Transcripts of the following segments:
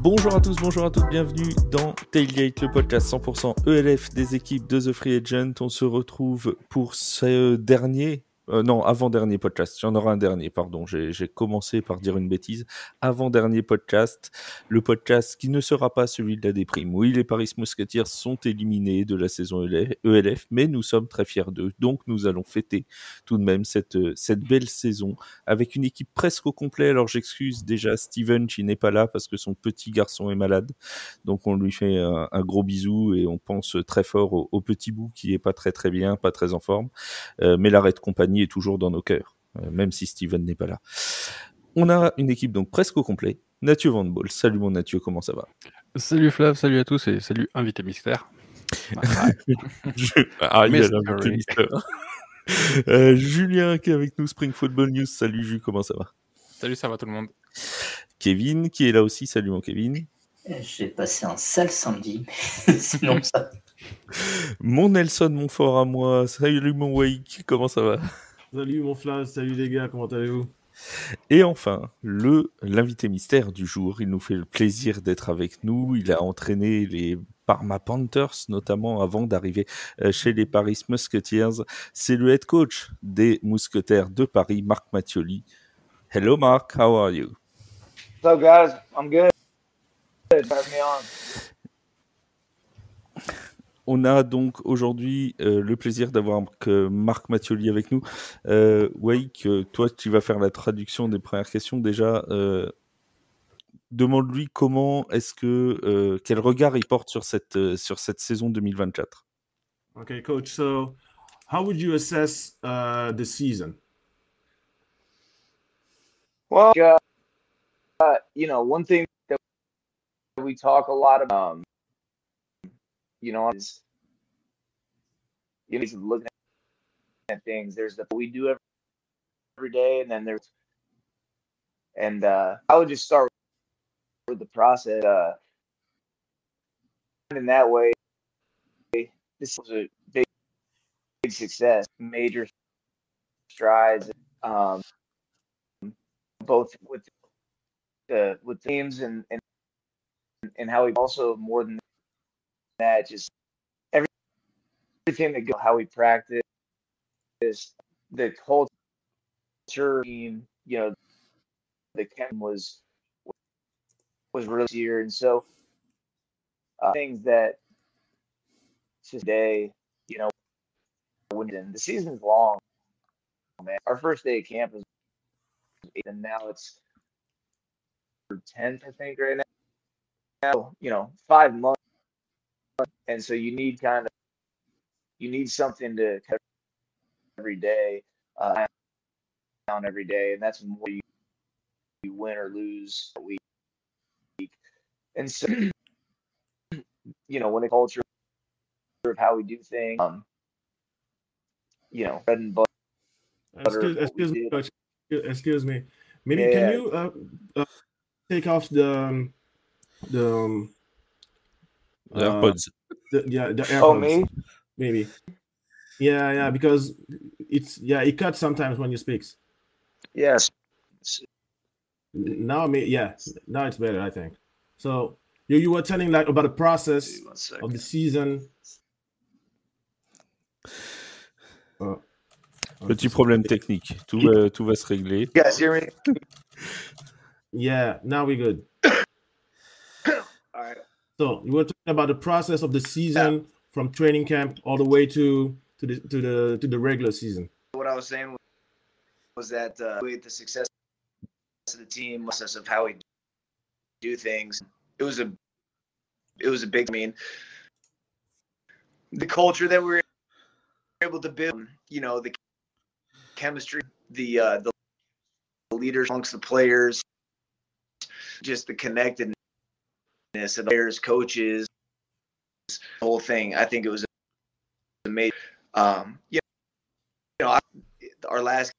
Bonjour à tous, bonjour à toutes, bienvenue dans Tailgate, le podcast 100% ELF des équipes de The Free Agent. On se retrouve pour ce dernier, avant-dernier podcast. J'en aurai un dernier, pardon, j'ai commencé par dire une bêtise. Avant-dernier podcast, le podcast qui ne sera pas celui de la déprime. Oui, les Paris Musketeers sont éliminés de la saison ELF, mais nous sommes très fiers d'eux. Donc nous allons fêter tout de même cette belle saison avec une équipe presque au complet. Alors j'excuse déjà Steven qui n'est pas là parce que son petit garçon est malade. Donc on lui fait un gros bisou et on pense très fort au petit bout qui est pas très très bien, pas très en forme. Mais l'arrêt de compagnie est toujours dans nos cœurs, même si Steven n'est pas là. On a une équipe donc presque au complet. Mathieu Van Ball, salut mon Mathieu, comment ça va? Salut Flav, salut à tous et salut invité mystère. Il y a l'invité mystère. Julien qui est avec nous, Spring Football News, salut Jules, comment ça va? Salut, ça va tout le monde. Kevin qui est là aussi, salut mon Kevin. J'ai passé un sale samedi, mais sinon ça. Mon Nelson, mon fort à moi, salut mon Wake, comment ça va? Salut mon Flav, salut les gars, comment allez-vous? Et enfin, l'invité mystère du jour, il nous fait le plaisir d'être avec nous, il a entraîné les Parma Panthers notamment avant d'arriver chez les Paris Musketeers. C'est le head coach des Mousquetaires de Paris, Marc Mattioli. Hello Mark, how are you? What's up guys? I'm good. Have me on. On a donc aujourd'hui le plaisir d'avoir Marc Mattioli avec nous. Wake, toi tu vas faire la traduction des premières questions. Déjà, demande-lui comment est-ce que quel regard il porte sur cette saison 2024. Okay, coach. So, how would you assess the season? Well, one thing that we talk a lot about, is looking at things. There's the we do every day, and then I would just start with the process. In that way, this was a big success, major strides, both with teams and how we also more than that, just everything that goes, how we practice, the culture, the chem was really here, and so things that today, when the season's long, man. Our first day of camp was 8, and now it's 10th, I think, right now. 5 months, and so you need something to every day, down every day, and that's more you win or lose a week. And so, when the culture of how we do things, bread and butter. Excuse me. Maybe can you take off the AirPods? The AirPods. Oh, me? Maybe. Yeah, because it cuts sometimes when you speak. Yes. Now it's better, I think. So you were telling about the process of the season. Petit problème technique. Tout va se régler. You guys hear me? Yeah, now we're good. All right. So you were talking about the process of the season from training camp all the way to the regular season. What I was saying was that with the success of the team, process of how we do things, it was a big. I mean, the culture that we were able to build, the chemistry, the leaders amongst the players, just the connectedness of the players, coaches, the whole thing. I think it was amazing. Our last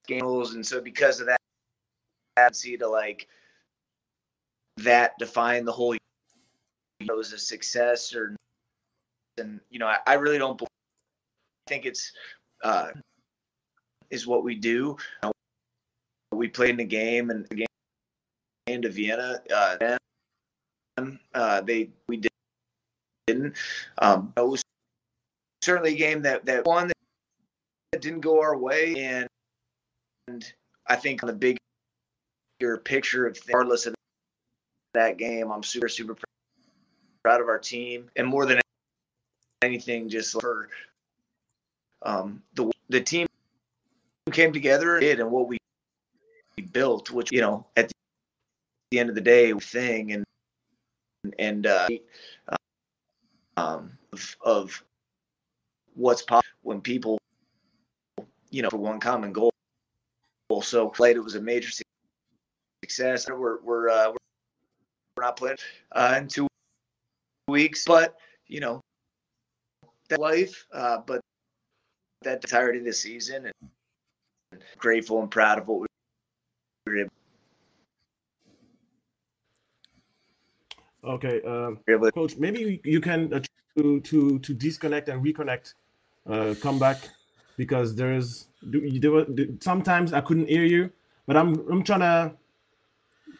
games, and so because of that, I see that define the whole. It was a success, and I really don't believe. I think it's is what we do. We played in a game and the game to Vienna. We didn't. It was certainly a game that won that didn't go our way, and I think on the bigger picture of regardless of that game, I'm super proud of our team, and more than anything, just for the team came together and what we built, which at the end of the day, thing of what's possible when people for one common goal. So played, it was a major success. We're not playing in 2 weeks, but that life, but that entirety of the season, and grateful and proud of what we were able. Okay, Coach, maybe you can to disconnect and reconnect, come back, because sometimes I couldn't hear you, but I'm trying to.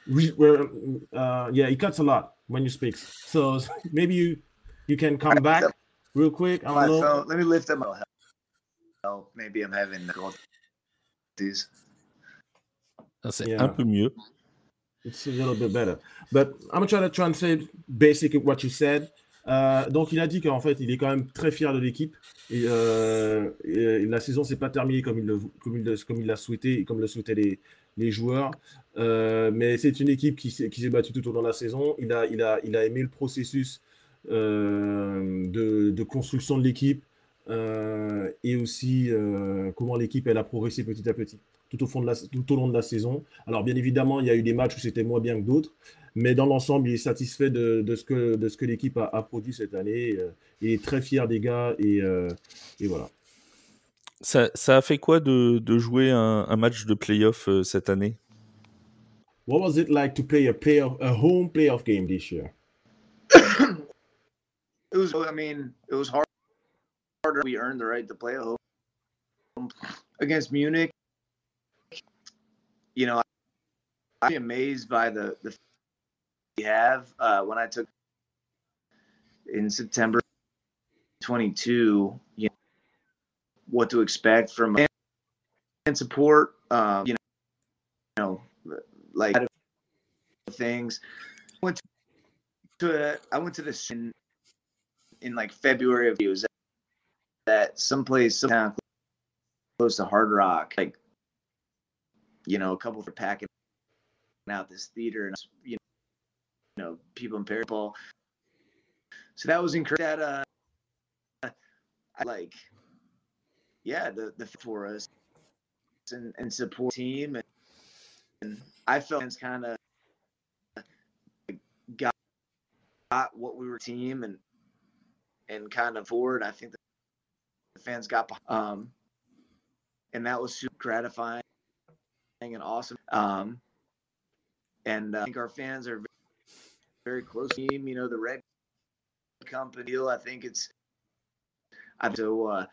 Yeah, it cuts a lot when you speak, so maybe you can come back real quick. My phone. Let me lift up my health. Maybe I'm having difficulties. C'est un peu mieux. It's a little bit better. But I'm trying to translate basically what you said. Donc, il a dit qu'en fait, il est quand même très fier de l'équipe. Et la saison s'est pas terminée comme il l'a souhaité et comme le souhaitaient les joueurs. Mais c'est une équipe qui s'est battue tout au long de la saison. Il a aimé le processus de construction de l'équipe et aussi comment l'équipe elle a progressé petit à petit tout au long de la saison. Alors bien évidemment, il y a eu des matchs où c'était moins bien que d'autres, mais dans l'ensemble, il est satisfait de ce que l'équipe a produit cette année. Il est très fier des gars et voilà. Ça a fait quoi de jouer un match de playoff cette année? What was it like to play a home playoff game this year? It was hard. Harder. We earned the right to play a home against Munich. I'm amazed by the we have when I took in September 22. What to expect from and support. Like things. I went to this in like February of years that someplace close to Hard Rock, like a couple for packing out this theater and people in Paris. So that was encouraging. That the for us and support team, and I felt it's kind of got what we were team and kind of forward. I think the fans got and that was super gratifying and awesome. And I think our fans are very close team. The Red Company deal. I think to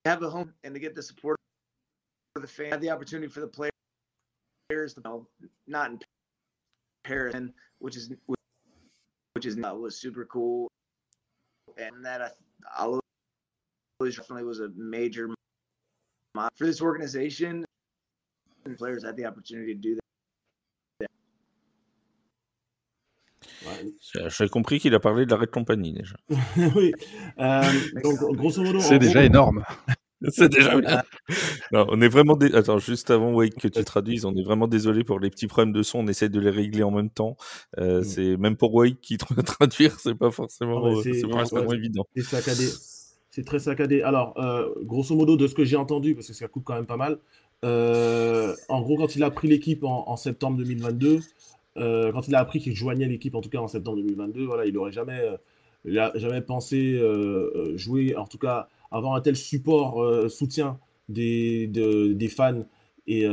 have a home and to get the support for the fans, have the opportunity for the players, not in Paris, which was super cool, and that always definitely was a major for this organization. And players had the opportunity to do that. J'ai compris qu'il a parlé de la Red Company déjà. Oui. Donc, grosso modo, c'est déjà énorme. C'est déjà bien. Non, on est vraiment Attends, juste avant Wake que tu traduises, on est vraiment désolé pour les petits problèmes de son. On essaie de les régler en même temps. C'est même pour Wake qui traduire, c'est pas forcément, évident. C'est saccadé. C'est très saccadé. Alors, grosso modo, de ce que j'ai entendu, parce que ça coupe quand même pas mal. En gros, quand il a pris l'équipe en septembre 2022, quand il a appris qu'il joignait l'équipe, en tout cas en septembre 2022, voilà, il n'aurait jamais pensé jouer, en tout cas avoir un tel soutien des fans et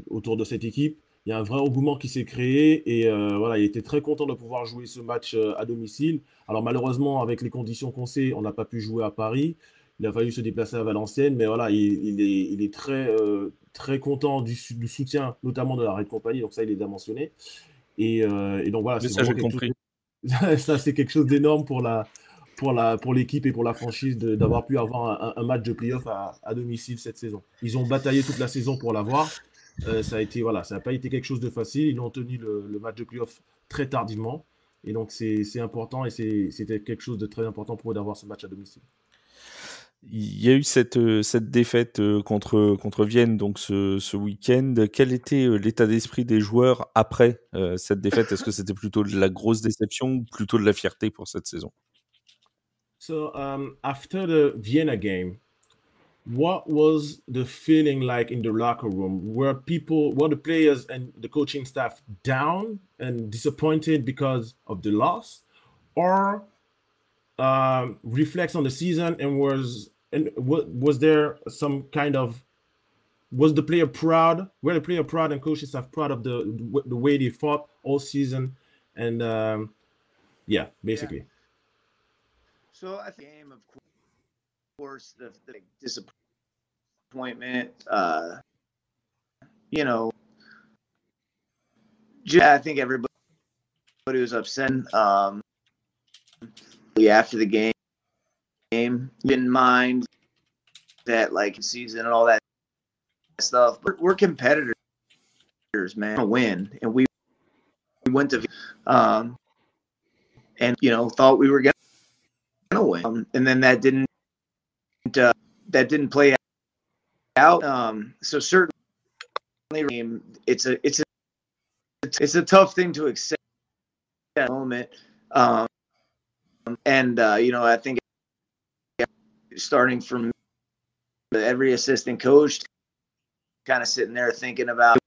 autour de cette équipe. Il y a un vrai engouement qui s'est créé et voilà, il était très content de pouvoir jouer ce match à domicile. Alors malheureusement, avec les conditions qu'on sait, on n'a pas pu jouer à Paris. Il a fallu se déplacer à Valenciennes, mais voilà, il est très content du soutien, notamment de la Red Company, donc ça, il est déjà mentionné. Et donc voilà, Mais c'est ça, vraiment j'ai quelque compris. chose. Ça, c'est quelque chose d'énorme pour l'équipe et pour la franchise d'avoir pu avoir un match de playoff à domicile cette saison. Ils ont bataillé toute la saison pour l'avoir. Ça n'a pas été quelque chose de facile. Ils ont tenu le match de playoff très tardivement. Et donc, c'est important et c'était quelque chose de très important pour eux d'avoir ce match à domicile. Il y a eu cette défaite contre Vienne donc ce week-end. Quel était l'état d'esprit des joueurs après cette défaite? Est-ce que c'était plutôt de la grosse déception ou plutôt de la fierté pour cette saison? So, after the Vienna game, what was the feeling like in the locker room? Were the players and the coaching staff down and disappointed because of the loss, or reflects on the season and was there some kind of was the player proud? Were the player proud and coaching staff proud of the way they fought all season? And yeah, basically. Yeah. So I think game, of course, the disappointment. You know, I think everybody was upset. After the game, didn't mind that like season and all that stuff. But we're competitors, man. To win, and we went to and thought we were gonna win, and then that didn't play out. So certainly, it's a tough thing to accept at that moment. And I think starting from every assistant coach, kind of sitting there thinking about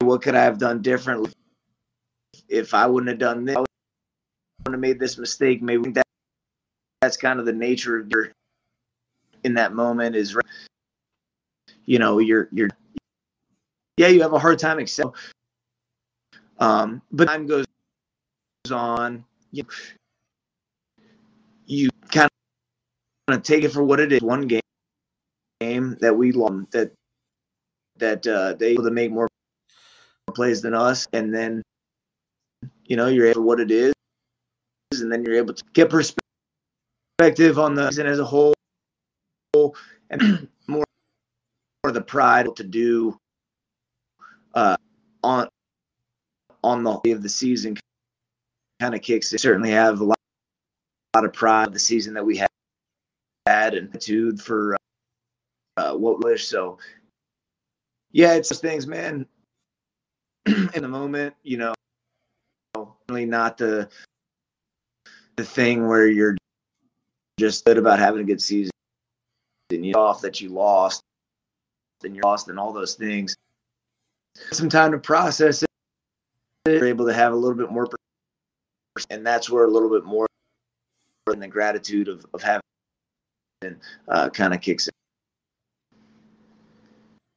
what could I have done differently if I wouldn't have done this, I wouldn't have made this mistake. Maybe that's kind of the nature of your in that moment is, you're you have a hard time accepting. But time goes on. You kind of take it for what it is. One game that we lost, that they able to make more plays than us, and then you're able to what it is, and then you're able to get perspective on the season as a whole, and more the pride to do on the day of the season kind of kicks in. Certainly have a lot of pride of the season that we had and attitude for what was. So yeah, it's those things, man. In the moment, really not the thing where you're just good about having a good season and you off that you lost and you're lost and all those things. Some time to process it. You're able to have a little bit more, and that's where a little bit more than the gratitude of having kind of kicks in.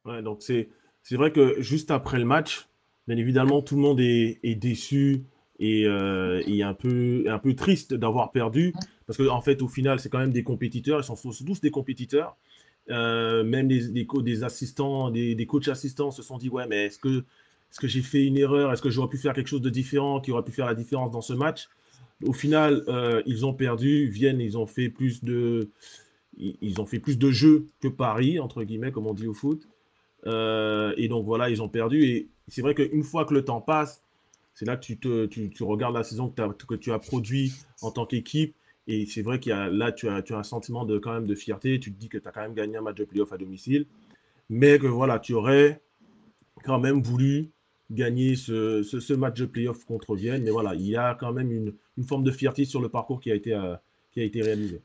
Ouais, donc c'est vrai que juste après le match, bien évidemment, tout le monde est déçu et un peu triste d'avoir perdu parce que en fait, au final, c'est quand même des compétiteurs. Ils sont tous des compétiteurs. Même des assistants, des coachs assistants se sont dit ouais, mais est-ce que j'ai fait une erreur? Est-ce que j'aurais pu faire quelque chose de différent qui aurait pu faire la différence dans ce match? Au final, ils ont perdu. Vienne, ils ont fait plus de jeux que Paris, entre guillemets, comme on dit au foot. Et donc voilà, ils ont perdu. Et c'est vrai qu'une fois que le temps passe, c'est là que tu regardes la saison que tu as produit en tant qu'équipe. Et c'est vrai là, tu as un sentiment quand même de fierté. Tu te dis que tu as quand même gagné un match de playoff à domicile. Mais que voilà, tu aurais quand même voulu gagner ce match de playoff contre Vienne. Mais voilà, il y a quand même une forme de fierté sur le parcours qui a été réalisé.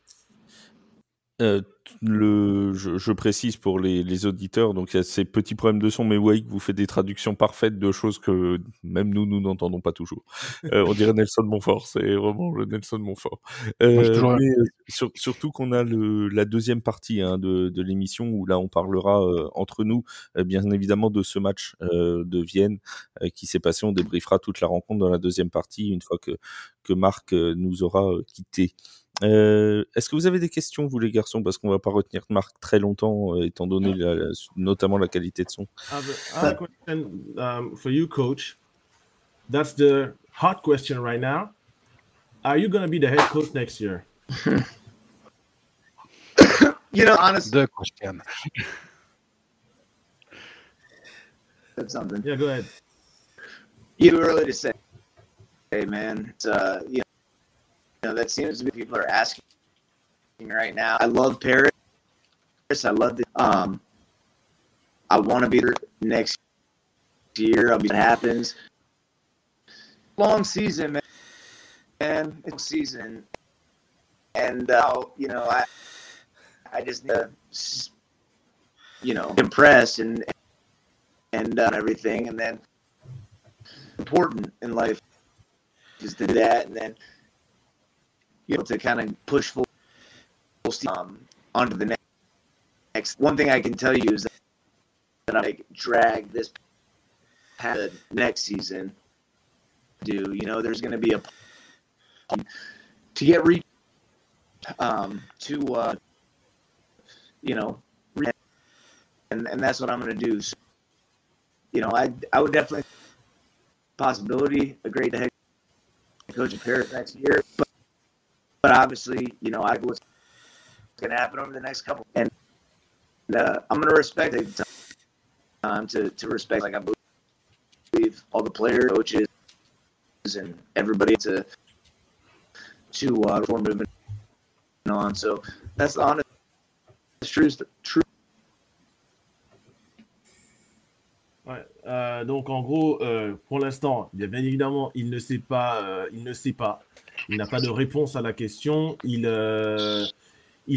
Je précise pour les auditeurs, donc il y a ces petits problèmes de son, mais Wake vous fait des traductions parfaites de choses que même nous n'entendons pas toujours. On dirait Nelson Montfort, c'est vraiment le Nelson Montfort. Mais surtout qu'on a la deuxième partie de l'émission où là on parlera entre nous, bien évidemment, de ce match de Vienne qui s'est passé. On débriefera toute la rencontre dans la deuxième partie une fois que Marc nous aura quittés. Est-ce que vous avez des questions, vous les garçons, parce qu'on va pas retenir Marc très longtemps, étant donné notamment la qualité de son. I have a question for you, coach. That's the hot question right now. Are you going to be the head coach next year? Honestly, The question. that's something. Yeah, go ahead. Too early to say, hey man. It's, that seems to be people are asking right now. I love Paris. I love the. I want to be there next year. I'll be what happens. Long season, man. And it's season, and I just need to, impress and everything, and then important in life is to do that, and then to kind of push full steam onto the next. One thing I can tell you is that I drag this past the next season. There's going to be a to get reached and that's what I'm going to do. So, I would definitely possibility a great head coach of Paris next year, but obviously, I know what's going to happen over the next couple, and I'm going to respect it to respect, like I believe all the players, coaches, and everybody to before moving on. So that's the honest truth. Ouais. Donc en gros, pour l'instant, bien évidemment, il ne sait pas. Il n'a pas de réponse à la question. Il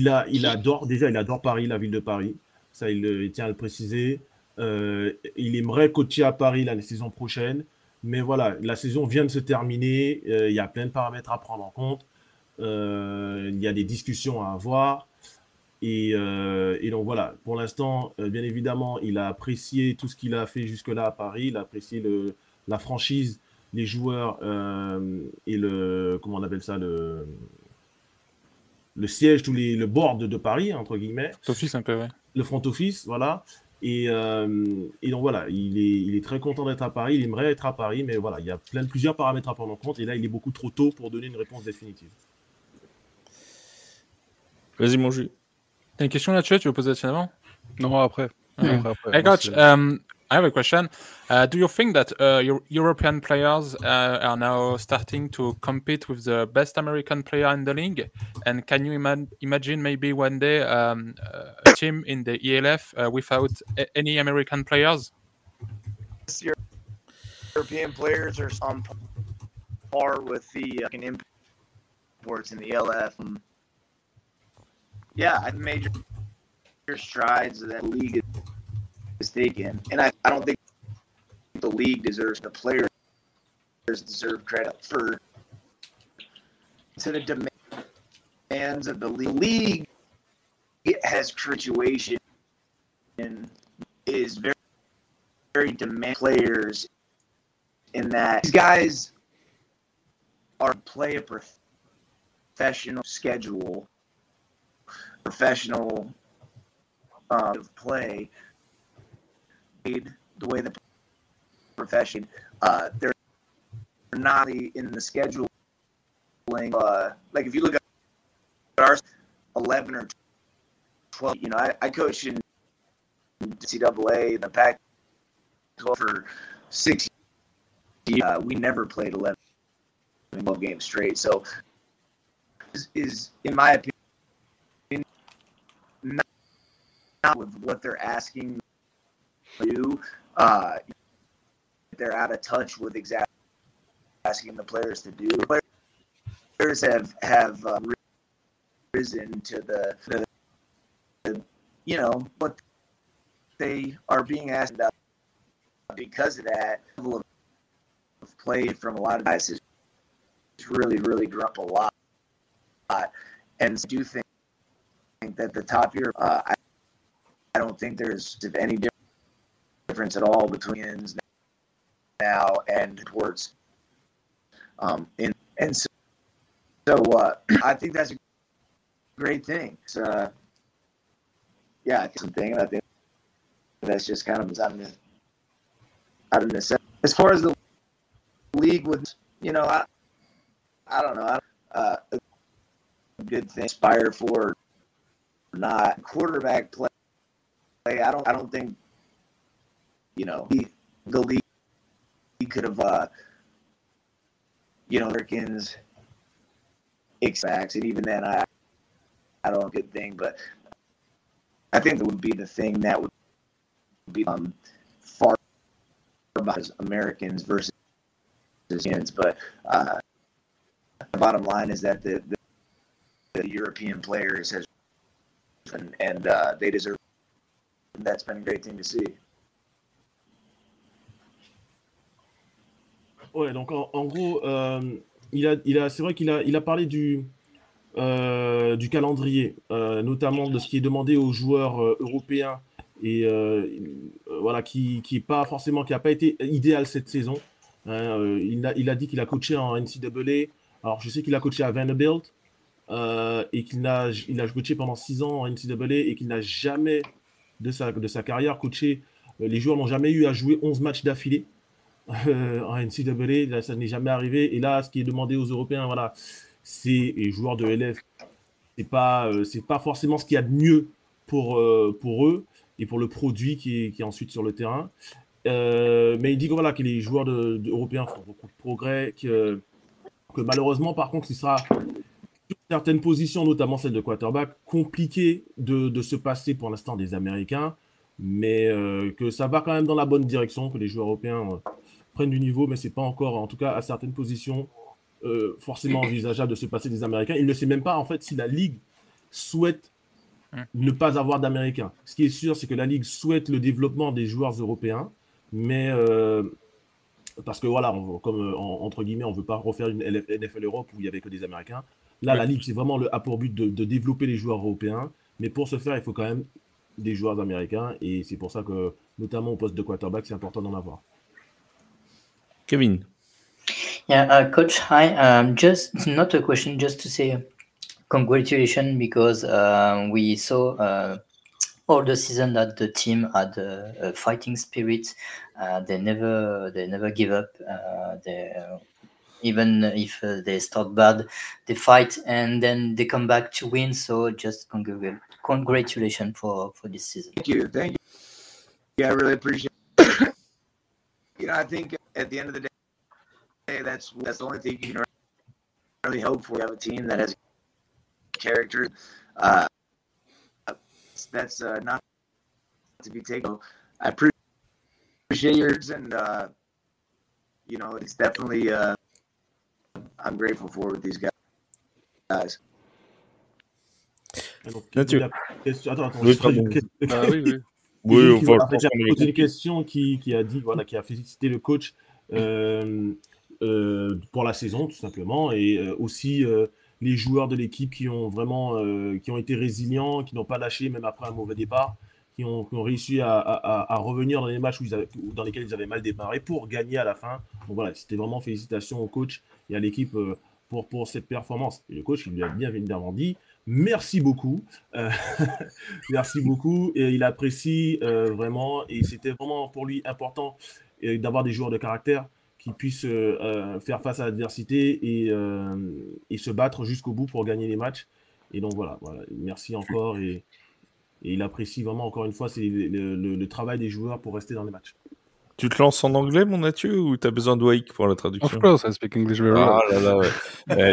adore Paris, la ville de Paris. Ça, il tient à le préciser. Il aimerait coacher à Paris la saison prochaine. Mais voilà, la saison vient de se terminer. Il y a plein de paramètres à prendre en compte. Il y a des discussions à avoir. Et donc voilà, pour l'instant, bien évidemment, il a apprécié tout ce qu'il a fait jusque-là à Paris. Il a apprécié la franchise, les joueurs et comment on appelle ça, le siège, le board de Paris, entre guillemets. Office un peu, ouais. Le front office, voilà. Et donc voilà, il est très content d'être à Paris. Il aimerait être à Paris, mais voilà, il y a plusieurs paramètres à prendre en compte. Et là, il est beaucoup trop tôt pour donner une réponse définitive. Vas-y, mon jus. T'as une question là-dessus? Tu veux poser la tienne avant? Non, après. Hey, coach, I have a question. Do you think that European players are now starting to compete with the best American player in the league? And can you imagine maybe one day a team in the ELF without any American players? European players are on par with the imports in the ELF. Yeah, I made strides that the league is taken, and I don't think the league deserves, the players deserve credit for to the demands of the league. It has situation and is very, very demand players in that these guys are play a professional schedule, professional of play, the way the profession, they're not in the scheduling. Like if you look at our 11 or 12, I coached in NCAA, the Pac-12 for 6 years. We never played 11 games straight. So is in my opinion, not with what they're asking to do. They're out of touch with exactly asking the players to do. Players have risen to the what they are being asked about. Because of that level of play from a lot of guys has really, really grown up a lot. And I do think that the top year, I don't think there's any difference at all between now and towards I think that's a great thing. So it's something, and I think that's just kind of out of necessity. As far as the league league with, I don't know, a good thing aspire for or not. Quarterback play, I don't think, the league could have, Americans expects, and even then, I don't know a good thing, but I think that would be the thing that would be far about Americans versus Europeans. But the bottom line is that the European players has and they deserve. That's been a great thing to see. Ouais, donc en gros, c'est vrai qu'il a parlé du calendrier, notamment de ce qui est demandé aux joueurs européens et voilà, qui n'a pas été idéal cette saison. Il a dit qu'il a coaché en NCAA. Alors, je sais qu'il a coaché à Vanderbilt et il a coaché pendant 6 ans en NCAA et qu'il n'a jamais de sa carrière coaché. Les joueurs n'ont jamais eu à jouer 11 matchs d'affilée en NCAA. Là, ça n'est jamais arrivé. Et là, ce qui est demandé aux Européens, voilà, c'est les joueurs de LF. C'est pas forcément ce qu'il y a de mieux pour eux et pour le produit qui est ensuite sur le terrain. Mais il dit que, voilà, que les joueurs européens font beaucoup de progrès, que malheureusement, par contre, il sera sur certaines positions, notamment celle de quarterback, compliqué de se passer pour l'instant des Américains, mais que ça va quand même dans la bonne direction, que les joueurs européens prennent du niveau, mais c'est pas encore, en tout cas à certaines positions, forcément envisageable de se passer des Américains. Il ne sait même pas en fait si la Ligue souhaite ne pas avoir d'Américains. Ce qui est sûr, c'est que la Ligue souhaite le développement des joueurs européens, mais parce que voilà, entre guillemets, on ne veut pas refaire une NFL Europe où il n'y avait que des Américains. Là, la Ligue, c'est vraiment a pour but de développer les joueurs européens, mais pour ce faire, il faut quand même des joueurs américains, et c'est pour ça que, notamment au poste de quarterback, c'est important d'en avoir. Kevin. Yeah, Coach, hi. Just not a question, just to say congratulations, because we saw all the season that the team had a fighting spirit. They never give up. Even if they start bad, they fight and then they come back to win. So just congratulations for this season. Thank you. Yeah, I really appreciate it. I think at the end of the day, that's the only thing you can really hope for. You have a team that has character. That's not to be taken. I appreciate yours, and it's definitely I'm grateful for with these guys. Mathieu. Attends. Oui, on va poser une question qui a félicité le coach pour la saison, tout simplement, et aussi les joueurs de l'équipe qui ont été résilients, qui n'ont pas lâché même après un mauvais départ, qui ont réussi à revenir dans les matchs dans lesquels ils avaient mal démarré pour gagner à la fin. Donc voilà, c'était vraiment félicitations au coach et à l'équipe pour cette performance. Et le coach, il lui a bien évidemment dit merci beaucoup. Merci beaucoup. Et il apprécie vraiment, et c'était vraiment pour lui important d'avoir des joueurs de caractère qui puissent faire face à l'adversité et se battre jusqu'au bout pour gagner les matchs. Et donc voilà, merci encore, et il apprécie vraiment, encore une fois, c'est le travail des joueurs pour rester dans les matchs. Tu te lances en anglais, mon Mathieu, ou tu as besoin de Wake pour la traduction? Of course, I speak English very well. Ah là là, ouais.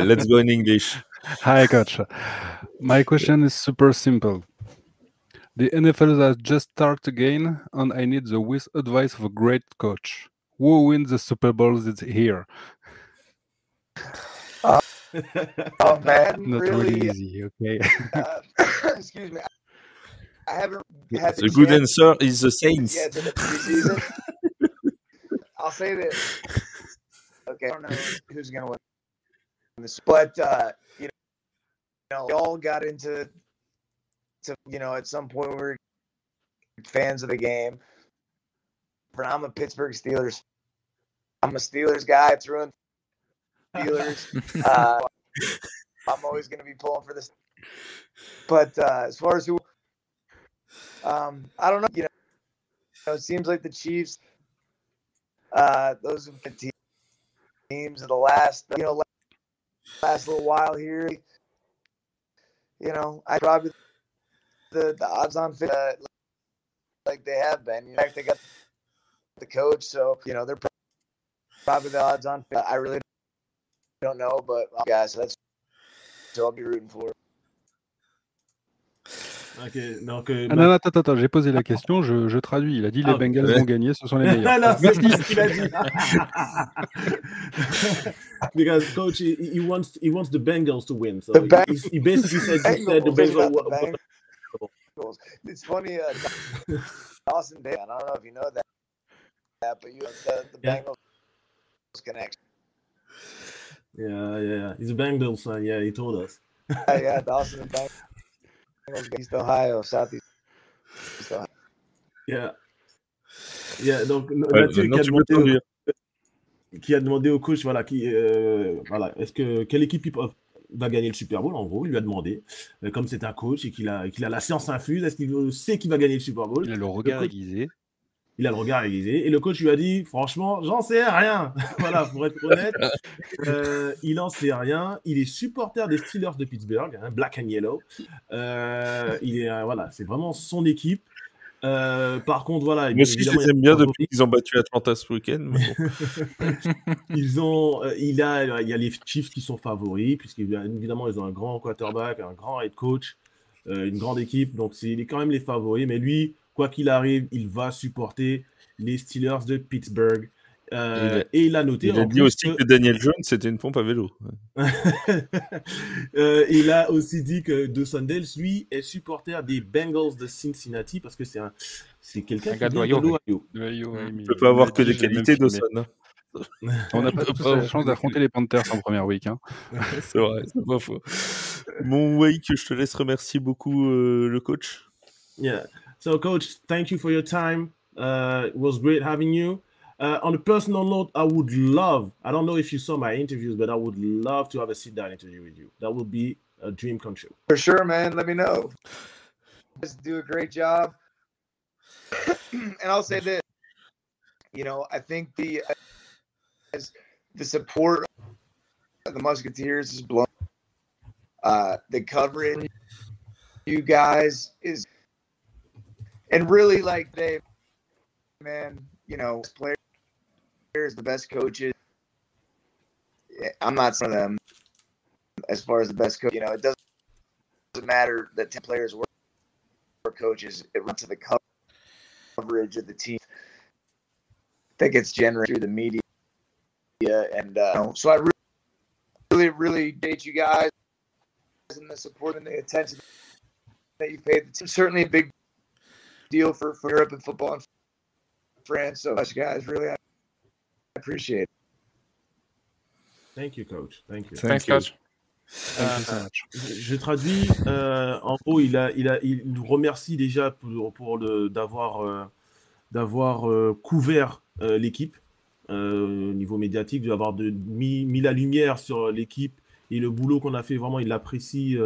Let's go in English. Hi, coach. My question is super simple. The NFL has just started again, and I need the advice of a great coach. Who wins the Super Bowl this year? Oh man, Not really easy, okay? Excuse me. I haven't had the good answer is the Saints. Yeah, to the preseason. I'll say this. Okay, I don't know who's going to win this, but we all got into at some point we were fans of the game. I'm a Pittsburgh Steelers. I'm a Steelers guy. It's ruined Steelers. I'm always going to be pulling for this. But as far as who, I don't know. It seems like the Chiefs. Those have been teams. games of the last little while here. I probably the odds-on fit like they have been. In fact, they got the coach, so they're probably the odds-on fit. I really don't know, but guys, that's what I'll be rooting for. Ok, donc. Non, attends, j'ai posé la question, je traduis. Il a dit les Bengals vont gagner, ce sont les meilleurs. Non, c'est ce qu'il a dit. Because coach, he wants the Bengals to win. So he basically said the Bengals. It's funny, Dawson Day. I don't know if you know that, but the Bengals connection. Yeah. He's a Bengals fan. Yeah, he told us. Yeah, Dawson and Bengals. East Ohio, Southeast Ohio. Yeah. Donc Mathieu qui a demandé au coach, quelle équipe va gagner le Super Bowl, en gros, il lui a demandé, comme c'est un coach et qu'il a la science infuse, est-ce qu'il sait qui va gagner le Super Bowl? Il a le regard aiguisé. Il a le regard aiguisé. Et le coach lui a dit, franchement, j'en sais rien. Voilà, pour être honnête, il n'en sait rien. Il est supporter des Steelers de Pittsburgh, Black and Yellow. C'est vraiment son équipe. Par contre, voilà. Moi aussi, je les aime bien depuis qu'ils ont battu Atlanta ce week-end. Il y a les Chiefs qui sont favoris, puisqu'évidemment, ils ont un grand quarterback, un grand head coach, une grande équipe. Donc, il est quand même les favoris. Mais lui, quoi qu'il arrive, il va supporter les Steelers de Pittsburgh. Et il a noté. Il a dit aussi que Daniel Jones, c'était une pompe à vélo. Il a aussi dit que Dawson Dales, lui, est supporter des Bengals de Cincinnati parce que c'est quelqu'un qui vient de l'Ohio. Il ne peut pas avoir que des qualités, Dawson. On n'a pas tous la chance d'affronter les Panthers en première week. C'est vrai, c'est pas faux. Mon Wake, je te laisse remercier beaucoup le coach. Yeah. So, coach, thank you for your time. It was great having you. On a personal note, I would love, I don't know if you saw my interviews, but I would love to have a sit-down interview with you. That would be a dream come true. For sure, man. Let me know. You guys do a great job. And I'll say this, I think the support of the Musketeers is blown. The coverage, you guys is, and really players, the best coaches. I'm not some of them as far as the best coach. It doesn't matter that 10 players were coaches. It runs to the coverage of the team that gets generated through the media. And so I really, really appreciate you guys and the support and the attention that you paid. It's certainly a big deal for Europe and football and France. So much, guys. Really, I appreciate it. Thank you, coach. Thank you. Thanks, coach. Thank you so much. Je traduis. En gros, il nous remercie déjà d'avoir couvert l'équipe au niveau médiatique, d'avoir mis la lumière sur l'équipe et le boulot qu'on a fait. Vraiment, il apprécie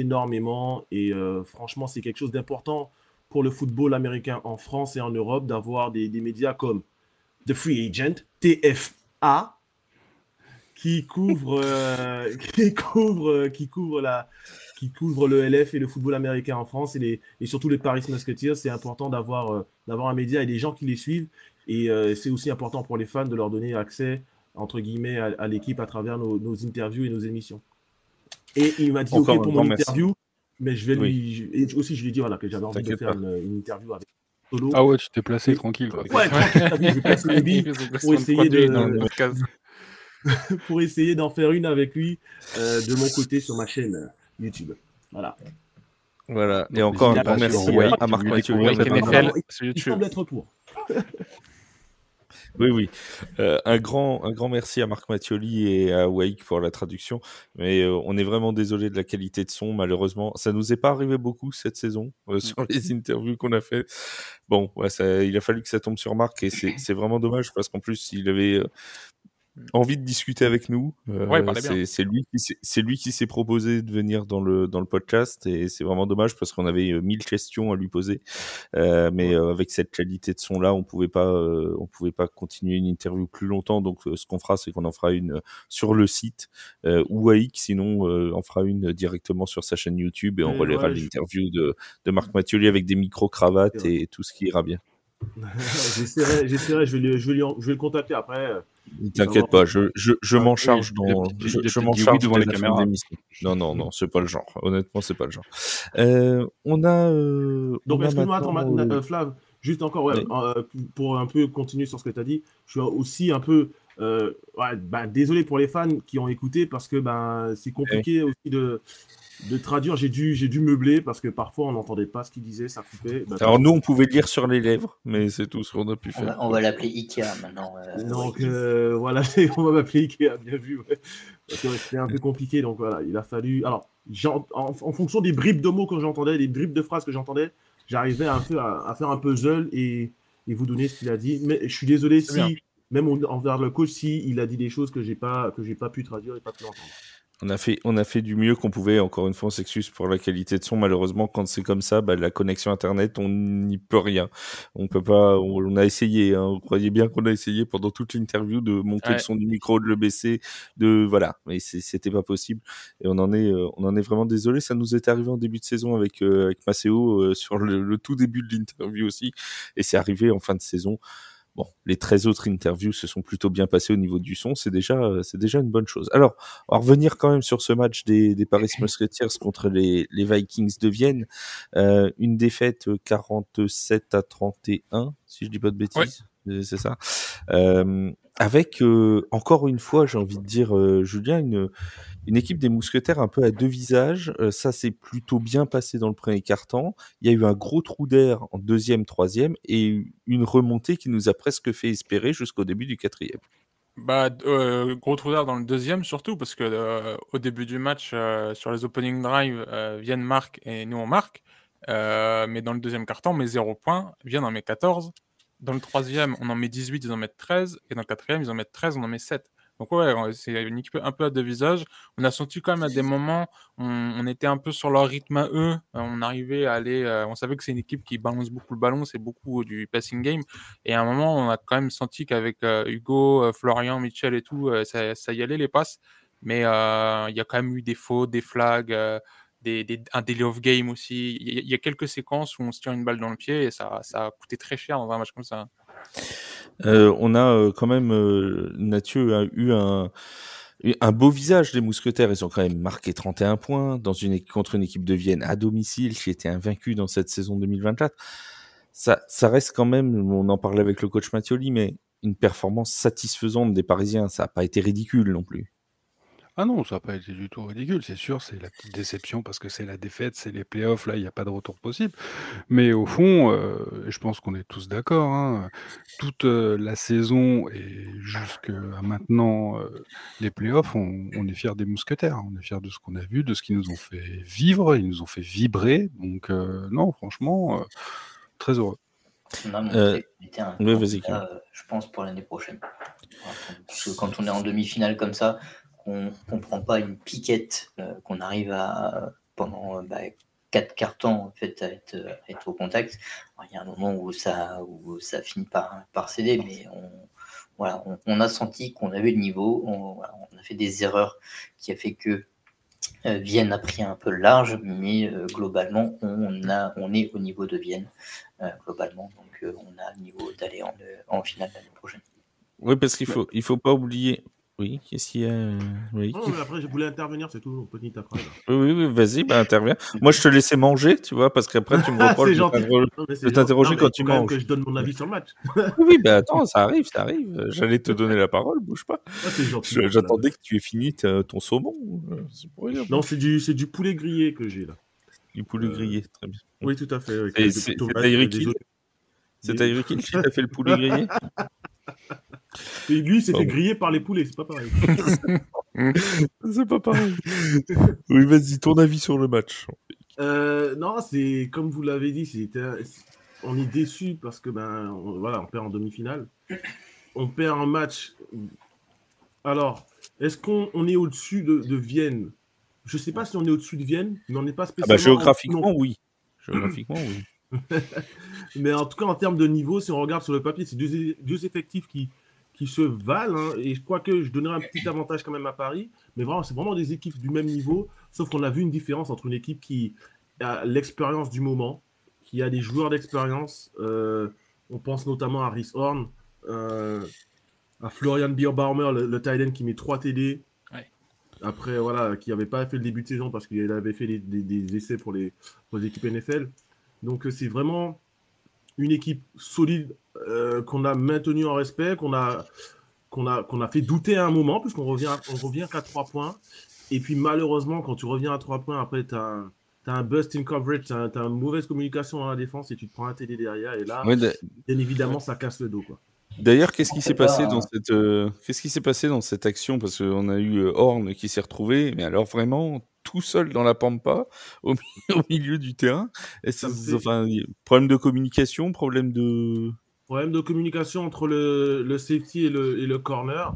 énormément et franchement, c'est quelque chose d'important pour le football américain en France et en Europe d'avoir des médias comme The Free Agent, TFA, qui couvre le LF et le football américain en France et surtout les Paris Musketeers. C'est important d'avoir un média et des gens qui les suivent et c'est aussi important pour les fans de leur donner accès entre guillemets à l'équipe à travers nos interviews et nos émissions. Et il m'a dit OK pour mon interview, mais je vais lui aussi je lui ai dit que j'avais envie de faire une interview avec Solo. Ah ouais, tu t'es placé tranquille quoi. Ouais, tranquille, je vais placer les billes pour essayer d'en faire une avec lui de mon côté sur ma chaîne YouTube. Voilà. Et encore un grand merci à Marc Mathieu. Il semble être pour. Oui. Un grand merci à Marc Mattioli et à Wake pour la traduction. Mais on est vraiment désolé de la qualité de son. Malheureusement, ça nous est pas arrivé beaucoup cette saison sur les interviews qu'on a fait. Bon, il a fallu que ça tombe sur Marc et c'est vraiment dommage parce qu'en plus il avait envie de discuter avec nous. Ouais, parlez bien. C'est lui qui s'est proposé de venir dans le podcast et c'est vraiment dommage parce qu'on avait 1000 questions à lui poser. Mais avec cette qualité de son là, on pouvait pas continuer une interview plus longtemps. Donc ce qu'on fera, c'est qu'on en fera une sur le site ou à X, sinon on fera une directement sur sa chaîne YouTube et on relaiera l'interview de Marc Mathioli avec des micro-cravates et tout ce qui ira bien. J'essaierai, je vais le contacter après. T'inquiète pas, je m'en charge je m'en charge devant les caméras. Non, c'est pas le genre. Honnêtement, c'est pas le genre. On a. Donc, excuse-moi, Flav, juste encore, pour un peu continuer sur ce que tu as dit, je suis aussi un peu désolé pour les fans qui ont écouté parce que c'est compliqué aussi de traduire. J'ai dû meubler parce que parfois on n'entendait pas ce qu'il disait, ça coupait. Alors nous on pouvait lire sur les lèvres, mais c'est tout ce qu'on a pu faire. On va l'appeler Ikea maintenant. Donc voilà, on va m'appeler Ikea, bien vu. Ouais. Parce que c'était un peu compliqué, donc voilà, il a fallu. Alors en fonction des bribes de mots que j'entendais, des bribes de phrases que j'entendais, j'arrivais à faire un puzzle et vous donner ce qu'il a dit. Mais je suis désolé si, même envers le coach, si il a dit des choses que j'ai pas pu traduire et pas pu entendre. On a fait du mieux qu'on pouvait. Encore une fois, on s'excuse pour la qualité de son. Malheureusement, quand c'est comme ça, la connexion Internet, on n'y peut rien. On peut pas. On a essayé. Hein. Vous croyez bien qu'on a essayé pendant toute l'interview de monter le son du micro, de le baisser, voilà. Mais c'était pas possible. Et on en est vraiment désolé. Ça nous est arrivé en début de saison avec Maceo sur le tout début de l'interview aussi. Et c'est arrivé en fin de saison. Bon, les 13 autres interviews se sont plutôt bien passées au niveau du son, c'est déjà une bonne chose. Alors, on va revenir quand même sur ce match des Paris Musketeers contre les Vikings de Vienne. Une défaite 47-31, si je dis pas de bêtises. Ouais. C'est ça. Avec, encore une fois, j'ai envie de dire, Julien, une équipe des Mousquetaires un peu à deux visages. Ça s'est plutôt bien passé dans le premier quart-temps. Il y a eu un gros trou d'air en deuxième, troisième et une remontée qui nous a presque fait espérer jusqu'au début du quatrième. Gros trou d'air dans le deuxième surtout parce que au début du match sur les opening drive, Vienne marque et nous on marque. Mais dans le deuxième quart-temps, on met 0 points. Vienne en met 14. Dans le troisième, on en met 18, ils en mettent 13. Et dans le quatrième, ils en mettent 13, on en met 7. Donc ouais, c'est une équipe un peu à deux visages. On a senti quand même à des moments, on était un peu sur leur rythme à eux. On arrivait à aller, on savait que c'est une équipe qui balance beaucoup le ballon, c'est beaucoup du passing game. Et à un moment, on a quand même senti qu'avec Hugo, Florian, Mitchell et tout, ça y allait les passes. Mais il y a quand même eu des fautes, des flags, un delay of game aussi. Il y a quelques séquences où on se tire une balle dans le pied et ça a coûté très cher dans un match comme ça. On a quand même Nathieu a eu un beau visage des Mousquetaires. Ils ont quand même marqué 31 points contre une équipe de Vienne à domicile qui était invaincue dans cette saison 2024. Ça reste quand même, on en parlait avec le coach Mathioli, mais une performance satisfaisante des Parisiens. Ça n'a pas été ridicule non plus. Ah non, ça n'a pas été du tout ridicule, c'est sûr, c'est la petite déception parce que c'est la défaite, c'est les playoffs, là, il n'y a pas de retour possible. Mais au fond, je pense qu'on est tous d'accord, hein, toute la saison et jusqu'à maintenant, les playoffs, on est fiers des Mousquetaires, on est fiers de ce qu'on a vu, de ce qu'ils nous ont fait vivre, ils nous ont fait vibrer, donc non, franchement, très heureux. On a montré qu'on était un candidat, je pense, pour l'année prochaine. Parce que quand on est en demi-finale comme ça, qu'on ne prend pas une piquette, qu'on arrive à, pendant 4 quarts-temps en fait, à être au contact. Alors, il y a un moment où ça finit par céder, mais on a senti qu'on avait le niveau, on a fait des erreurs qui a fait que Vienne a pris un peu large, mais globalement, on est au niveau de Vienne, globalement, donc on a le niveau d'aller en finale l'année prochaine. Oui, parce qu'il faut pas oublier. Oui, qu'est-ce qu'il y a oui. Non, mais après, je voulais intervenir, c'est tout, petite après. Oui, vas-y, interviens. Moi, je te laissais manger, tu vois, parce qu'après, tu me reproches de t'interroger quand tu manges. Que je donne mon avis sur le match. Oui, attends, ça arrive. J'allais te donner la parole, bouge pas. C'est gentil. J'attendais que tu aies fini ton saumon. Non, c'est du poulet grillé que j'ai là. Du poulet grillé, très bien. Oui, tout à fait. C'est Tyreek Hill qui t'a fait le poulet grillé. Et lui, c'était grillé par les poulets, c'est pas pareil. C'est pas pareil. Oui, vas-y, ton avis sur le match. Non, c'est comme vous l'avez dit, on est déçu parce que on perd en demi-finale. On perd un match Alors, est-ce qu'on est au-dessus de Vienne? Je ne sais pas si on est au-dessus de Vienne, mais on n'est pas spécialement... géographiquement, oui. Géographiquement, oui. Mais en tout cas, en termes de niveau, si on regarde sur le papier, c'est deux effectifs qui se valent. Hein, et je crois que je donnerais un petit avantage quand même à Paris. Mais vraiment, c'est vraiment des équipes du même niveau. Sauf qu'on a vu une différence entre une équipe qui a l'expérience du moment, qui a des joueurs d'expérience. On pense notamment à Rhys Horn, à Florian Bierbaumer, le tight end qui met 3 TD. Après, voilà, qui n'avait pas fait le début de saison parce qu'il avait fait des essais pour les équipes NFL. Donc, c'est vraiment une équipe solide qu'on a maintenue en respect, qu'on a fait douter à un moment, puisqu'on revient qu'à 3 points. Et puis, malheureusement, quand tu reviens à 3 points, après, tu as un bust in coverage, tu as une mauvaise communication dans la défense et tu te prends un TD derrière. Et là, bien évidemment, ça casse le dos, quoi. D'ailleurs, qu'est-ce qui s'est passé dans cette action? Parce qu'on a eu Horn qui s'est retrouvé, mais alors vraiment tout seul dans la pampa, au milieu du terrain. Problème de communication, problème de communication entre le safety et le corner.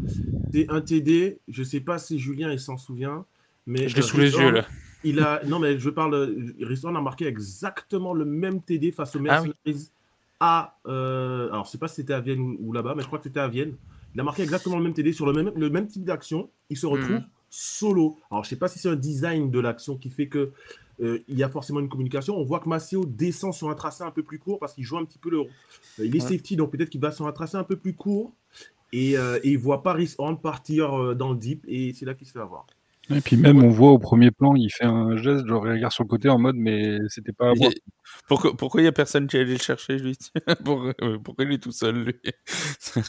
C'est un TD. Je ne sais pas si Julien il s'en souvient, mais je l'ai sous les yeux là. Non, mais je parle. Rhys Horn a marqué exactement le même TD face au Mercenaries. Alors, je ne sais pas si c'était à Vienne ou là-bas, mais je crois que c'était à Vienne. Il a marqué exactement le même TD sur le même type d'action. Il se retrouve solo. Alors, je ne sais pas si c'est un design de l'action qui fait que il y a forcément une communication. On voit que Maceo descend sur un tracé un peu plus court parce qu'il joue un petit peu il est safety, donc peut-être qu'il va sur un tracé un peu plus court et il ne voit pas Rhys Horn partir dans le deep et c'est là qu'il se fait avoir. Et puis même, on voit au premier plan, il fait un geste, genre il regarde sur le côté en mode, mais c'était pas à moi. Pourquoi il n'y a personne qui allait le chercher, lui? Pourquoi il est tout seul, lui?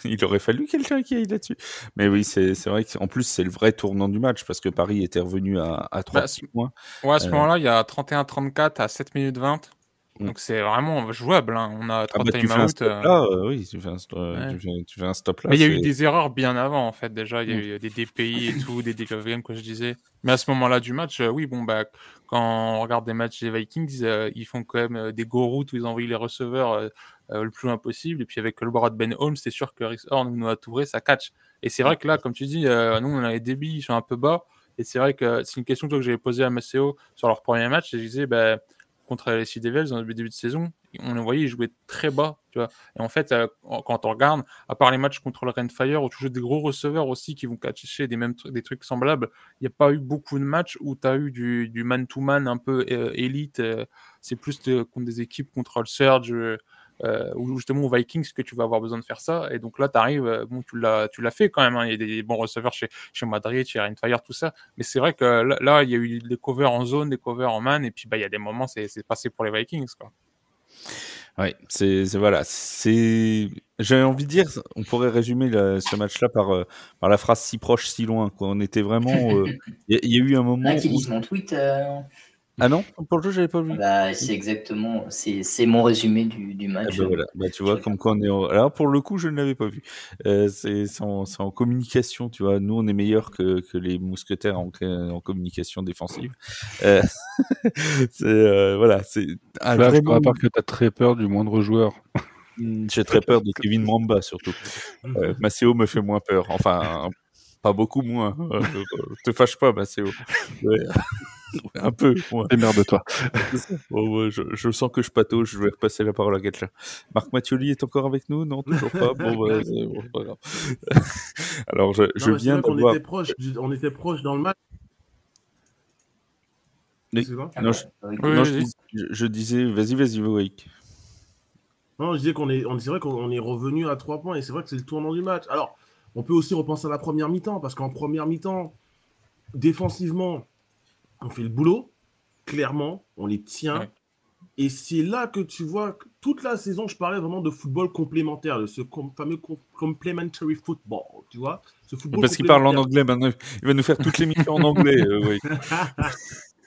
Il aurait fallu quelqu'un qui aille là-dessus. Mais oui, c'est vrai qu'en plus, c'est le vrai tournant du match, parce que Paris était revenu à 3 points. Ouais, à ce moment-là, il y a 31-34 à 7 minutes 20. Donc c'est vraiment jouable. Hein. On a 3 time-out. Oui, tu fais un stop là. Mais il y a eu des erreurs bien avant, en fait, déjà. Il y a eu des DPI et tout, des dead game, comme je disais. Mais à ce moment-là du match, oui, bon, quand on regarde des matchs des Vikings, ils font quand même des go routes où ils envoient les receveurs le plus loin possible. Et puis avec le bras de Ben Holmes, c'est sûr que Rhys Horn nous a touré, ça catch. Et c'est vrai que là, comme tu dis, nous, on a les débits, ils sont un peu bas. Et c'est vrai que c'est une question que j'avais posée à Maceo sur leur premier match. Et je disais, contre les Sea Devils dans le début de saison, on les voyait, ils jouaient très bas, tu vois. Et en fait, quand on regarde, à part les matchs contre le Rainfire, où tu joues des gros receveurs aussi qui vont catcher des trucs semblables, il n'y a pas eu beaucoup de matchs où tu as eu du man-to-man un peu élite. C'est plus contre des équipes contre le Surge, ou justement aux Vikings que tu vas avoir besoin de faire ça. Et donc là, tu arrives, tu l'as fait quand même. Hein. Il y a des bons receveurs chez Madrid, chez Rainfire, tout ça. Mais c'est vrai que là, il y a eu des covers en zone, des covers en man. Et puis, il y a des moments, c'est passé pour les Vikings, quoi. Oui, j'avais envie de dire, on pourrait résumer ce match-là par la phrase si proche, si loin, quoi. On était vraiment. Il y a eu un moment. Là, qui lise mon tweet. Ah non, pour le jeu, j'avais pas vu. C'est exactement, c'est mon résumé du match. Voilà. Tu vois, comme quoi on est. Alors pour le coup, je ne l'avais pas vu. C'est en communication, tu vois. Nous, on est meilleurs que les mousquetaires en communication défensive. Voilà, c'est. Là, je crois pas que tu as très peur du moindre joueur. J'ai très peur de Kevin Mwamba surtout. Maceo me fait moins peur. Enfin, pas beaucoup moins. Te fâche pas, Maceo. Ouais. Un peu. Ouais. Démerde-toi. Bon, je sens que je patauge. Je vais repasser la parole à quelqu'un. Marc Mathioli est encore avec nous? Non, toujours pas. Bon, c'est pas grave. Alors, je viens de voir. On était proche dans le match. Je disais, vas-y, Wake. Non, je disais c'est vrai qu'on est revenu à 3 points et c'est vrai que c'est le tournant du match. Alors, on peut aussi repenser à la première mi-temps parce qu'en première mi-temps, défensivement, on fait le boulot, clairement, on les tient. Ouais. Et c'est là que tu vois que toute la saison, je parlais vraiment de football complémentaire, de ce fameux complementary football, tu vois. Ce football parce qu'il parle en anglais maintenant, il va nous faire toutes les missions en anglais. Oui.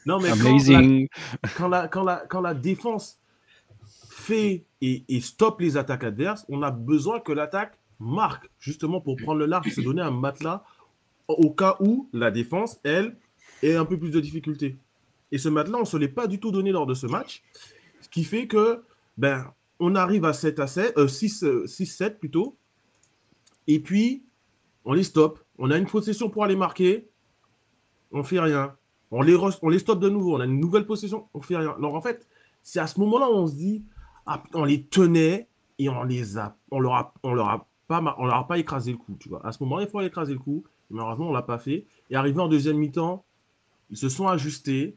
Non, mais quand la défense fait et stoppe les attaques adverses, on a besoin que l'attaque marque, justement pour prendre le large, se donner un matelas au cas où la défense, elle, ait un peu plus de difficultés. Et ce matelas, on ne se l'est pas du tout donné lors de ce match, ce qui fait que on arrive à 6-7 plutôt, et puis on les stoppe. On a une possession pour aller marquer, on fait rien. On les stoppe de nouveau, on a une nouvelle possession, on fait rien. Alors en fait, c'est à ce moment-là où on se dit, on les tenait et on leur a pas écrasé le coup, tu vois. À ce moment-là, il faut écraser le coup. Malheureusement, on l'a pas fait. Et arrivé en deuxième mi-temps, ils se sont ajustés.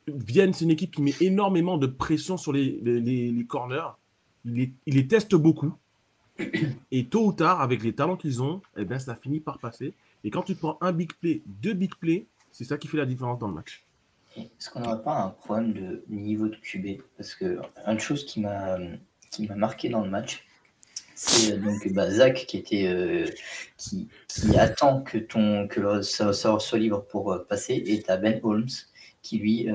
Vienne, c'est une équipe qui met énormément de pression sur les corners. Ils les testent beaucoup. Et tôt ou tard, avec les talents qu'ils ont, eh ben, ça finit par passer. Et quand tu prends un big play, 2 big plays, c'est ça qui fait la différence dans le match. Est-ce qu'on n'aurait pas un problème de niveau de QB? Parce que une chose qui m'a marqué dans le match, c'est donc Zach qui attend que ça soit libre pour passer, et tu as Ben Holmes qui lui,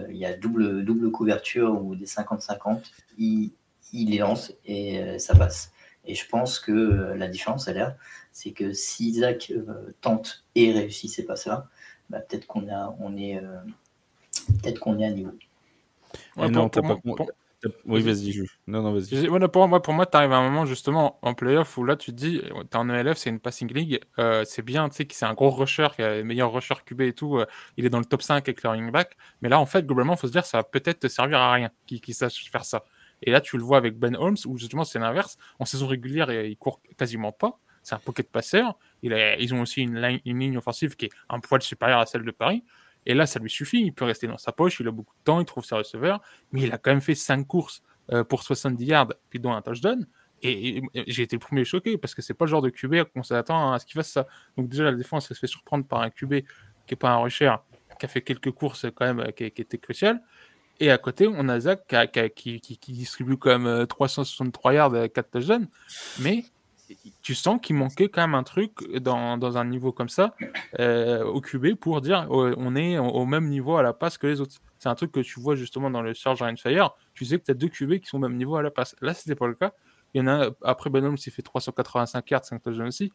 il y a double couverture ou des 50-50, il les lance et ça passe. Et je pense que la différence à l'air, c'est que si Zach tente et réussit ces passes-là, peut-être qu'on est à niveau. Ouais, non, t'as pas. Oui, vas-y, Jules. Non, vas-y. Pour moi, tu arrives à un moment justement en playoff où là, tu te dis, t'es en ELF, c'est une passing league, c'est bien, tu sais, que c'est un gros rusher, qui a le meilleur rusher QB et tout, il est dans le top 5 avec le running back, mais là, en fait, globalement, il faut se dire, ça va peut-être te servir à rien qu'il sache faire ça. Et là, tu le vois avec Ben Holmes, où justement, c'est l'inverse. En saison régulière, il court quasiment pas. C'est un pocket passeur. Ils ont aussi une ligne offensive qui est un poil supérieure à celle de Paris. Et là, ça lui suffit. Il peut rester dans sa poche. Il a beaucoup de temps. Il trouve ses receveurs. Mais il a quand même fait 5 courses pour 70 yards, puis dont un touchdown. Et j'ai été le premier choqué parce que c'est pas le genre de QB qu'on s'attend à ce qu'il fasse ça. Donc, déjà, la défense, elle se fait surprendre par un QB qui n'est pas un rusher, qui a fait quelques courses quand même qui étaient cruciales. Et à côté, on a Zach qui distribue quand même 363 yards avec 4 touchdowns. Mais tu sens qu'il manquait quand même un truc dans un niveau comme ça au QB pour dire on est au même niveau à la passe que les autres. C'est un truc que tu vois justement dans le Surge and Fire. Tu sais que tu as 2 QB qui sont au même niveau à la passe. Là, c'était pas le cas. Il y en a après Ben Holmes, il fait 385 yards, 5 touchdowns aussi.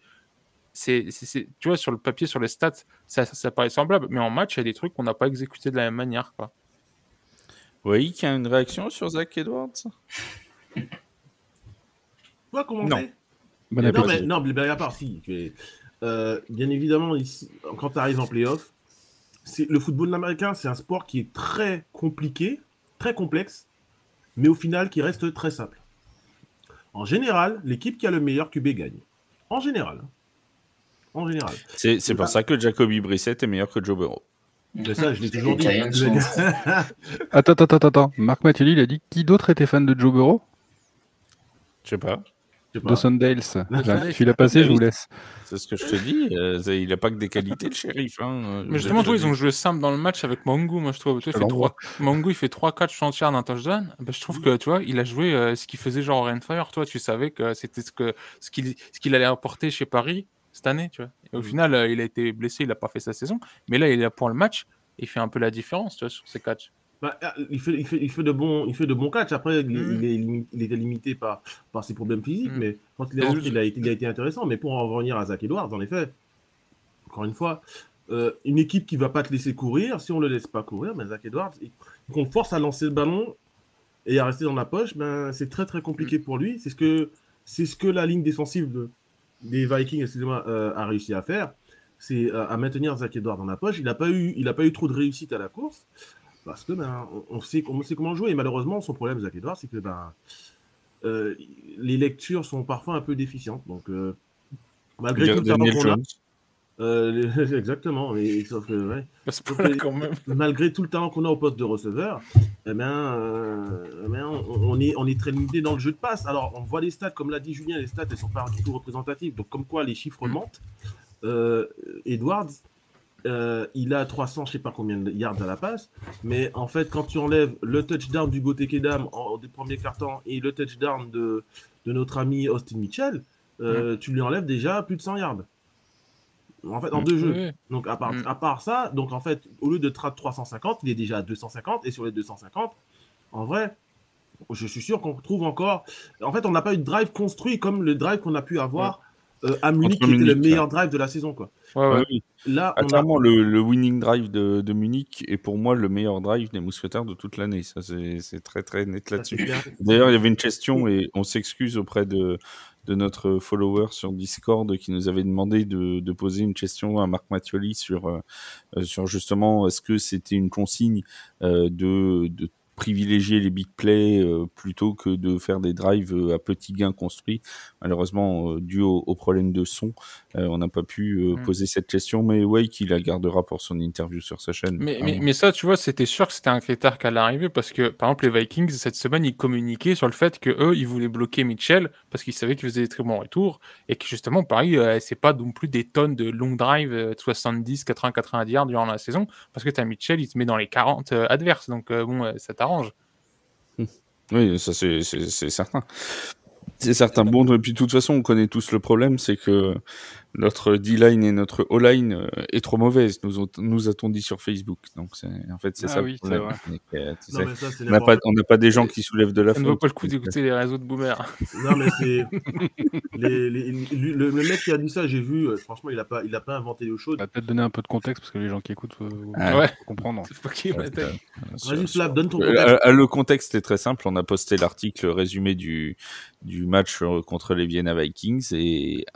Tu vois, sur le papier, sur les stats, ça paraît semblable. Mais en match, il y a des trucs qu'on n'a pas exécutés de la même manière, quoi. Oui, qui a une réaction sur Zach Edwards? Toi, commencer? Non, mais à part, si. Bien évidemment, ici, quand tu arrives en playoff, le football américain, c'est un sport qui est très compliqué, très complexe, mais au final, qui reste très simple. En général, l'équipe qui a le meilleur QB gagne. En général. C'est pour ça que Jacoby Brissett est meilleur que Joe Burrow. Mais ça, je l'ai toujours dit. Attends. Marc Mathioli, il a dit qui d'autre était fan de Joe Burrow? Je sais pas. Dawson Dales. Je l'ai passé, je vous laisse. C'est ce que je te dis. Il n'a pas que des qualités, le shérif. Hein. Mais justement, ils ont joué simple dans le match avec Mongo, moi je trouve. Mongo, il fait 3-4 chantiers d'un touchdown. Je trouve que tu vois, il a joué ce qu'il faisait genre Rainfire. Toi, tu savais que c'était ce qu'il allait apporter chez Paris cette année. Tu vois. Et au final, il a été blessé, il n'a pas fait sa saison. Mais là, il est là pour le match. Il fait un peu la différence, tu vois, sur ses catchs. Il fait de bons catchs. Après, il était limité par ses problèmes physiques, mais quand il est rentré, il a été intéressant. Mais pour en revenir à Zach Edwards, en effet, encore une fois, une équipe qui ne va pas te laisser courir, si on ne le laisse pas courir, Zach Edwards, qu'on force à lancer le ballon et à rester dans la poche, c'est très très compliqué pour lui. C'est ce que la ligne défensive des Vikings a réussi à faire, c'est à maintenir Zach Edwards dans la poche. Il n'a pas eu trop de réussite à la course. Parce que on sait comment jouer. Et malheureusement, son problème, Zach Edwards, c'est que les lectures sont parfois un peu déficientes. Donc, malgré tout le talent qu'on a, exactement. Mais, sauf que, ouais. Quand même. Malgré tout le talent qu'on a au poste de receveur, on est très limité dans le jeu de passe. Alors, on voit les stats, comme l'a dit Julien, les stats, elles sont pas du tout représentatives. Donc, comme quoi, les chiffres mentent. Edwards. Il a 300, je sais pas combien de yards à la passe, mais en fait, quand tu enlèves le touchdown du Gotekedam des premiers cartons et le touchdown de notre ami Austin Mitchell, tu lui enlèves déjà plus de 100 yards. En fait, en 2 jeux. Donc, à part ça, donc en fait, au lieu de 350, il est déjà à 250, et sur les 250, en vrai, je suis sûr qu'on retrouve encore. En fait, on n'a pas eu de drive construit comme le drive qu'on a pu avoir. À Munich, qui était le meilleur drive de la saison, quoi. Oui. Là, clairement, le winning drive de Munich est pour moi le meilleur drive des Mousquetaires de toute l'année. Ça, c'est très très net là-dessus. D'ailleurs, il y avait une question et on s'excuse auprès de notre follower sur Discord qui nous avait demandé de poser une question à Marc Mattioli sur justement est-ce que c'était une consigne de privilégier les big plays plutôt que de faire des drives à petits gains construits. Malheureusement, dû au problème de son, on n'a pas pu poser cette question, mais Wake, il la gardera pour son interview sur sa chaîne. Mais ça, tu vois, c'était sûr que c'était un critère qui allait arriver parce que, par exemple, les Vikings, cette semaine, ils communiquaient sur le fait que eux, ils voulaient bloquer Mitchell parce qu'ils savaient qu'il faisait des très bons retours et que justement, pareil, c'est pas non plus des tonnes de long drive de 70, 80, 90 yards durant la saison parce que t'as Mitchell, il te met dans les 40 adverses. Donc, bon, ça t'arrange. Oui, ça c'est certain. C'est certain. Bon, et puis de toute façon, on connaît tous le problème, c'est que notre D-line et notre O-line est trop mauvaise, nous a-t-on dit sur Facebook. Donc, en fait, c'est ça oui, le problème. On n'a pas des gens qui soulèvent de la faute. Ça ne vaut pas le coup d'écouter les réseaux de boomers. Non, mais c'est... le mec qui a dit ça, j'ai vu, franchement, il a pas inventé l'eau chaude. On va peut-être donner un peu de contexte parce que les gens qui écoutent ouais. comprendre. Vas-y, Flav, donne ton contexte. Le contexte est très simple. On a posté l'article résumé du match contre les Vienna Vikings et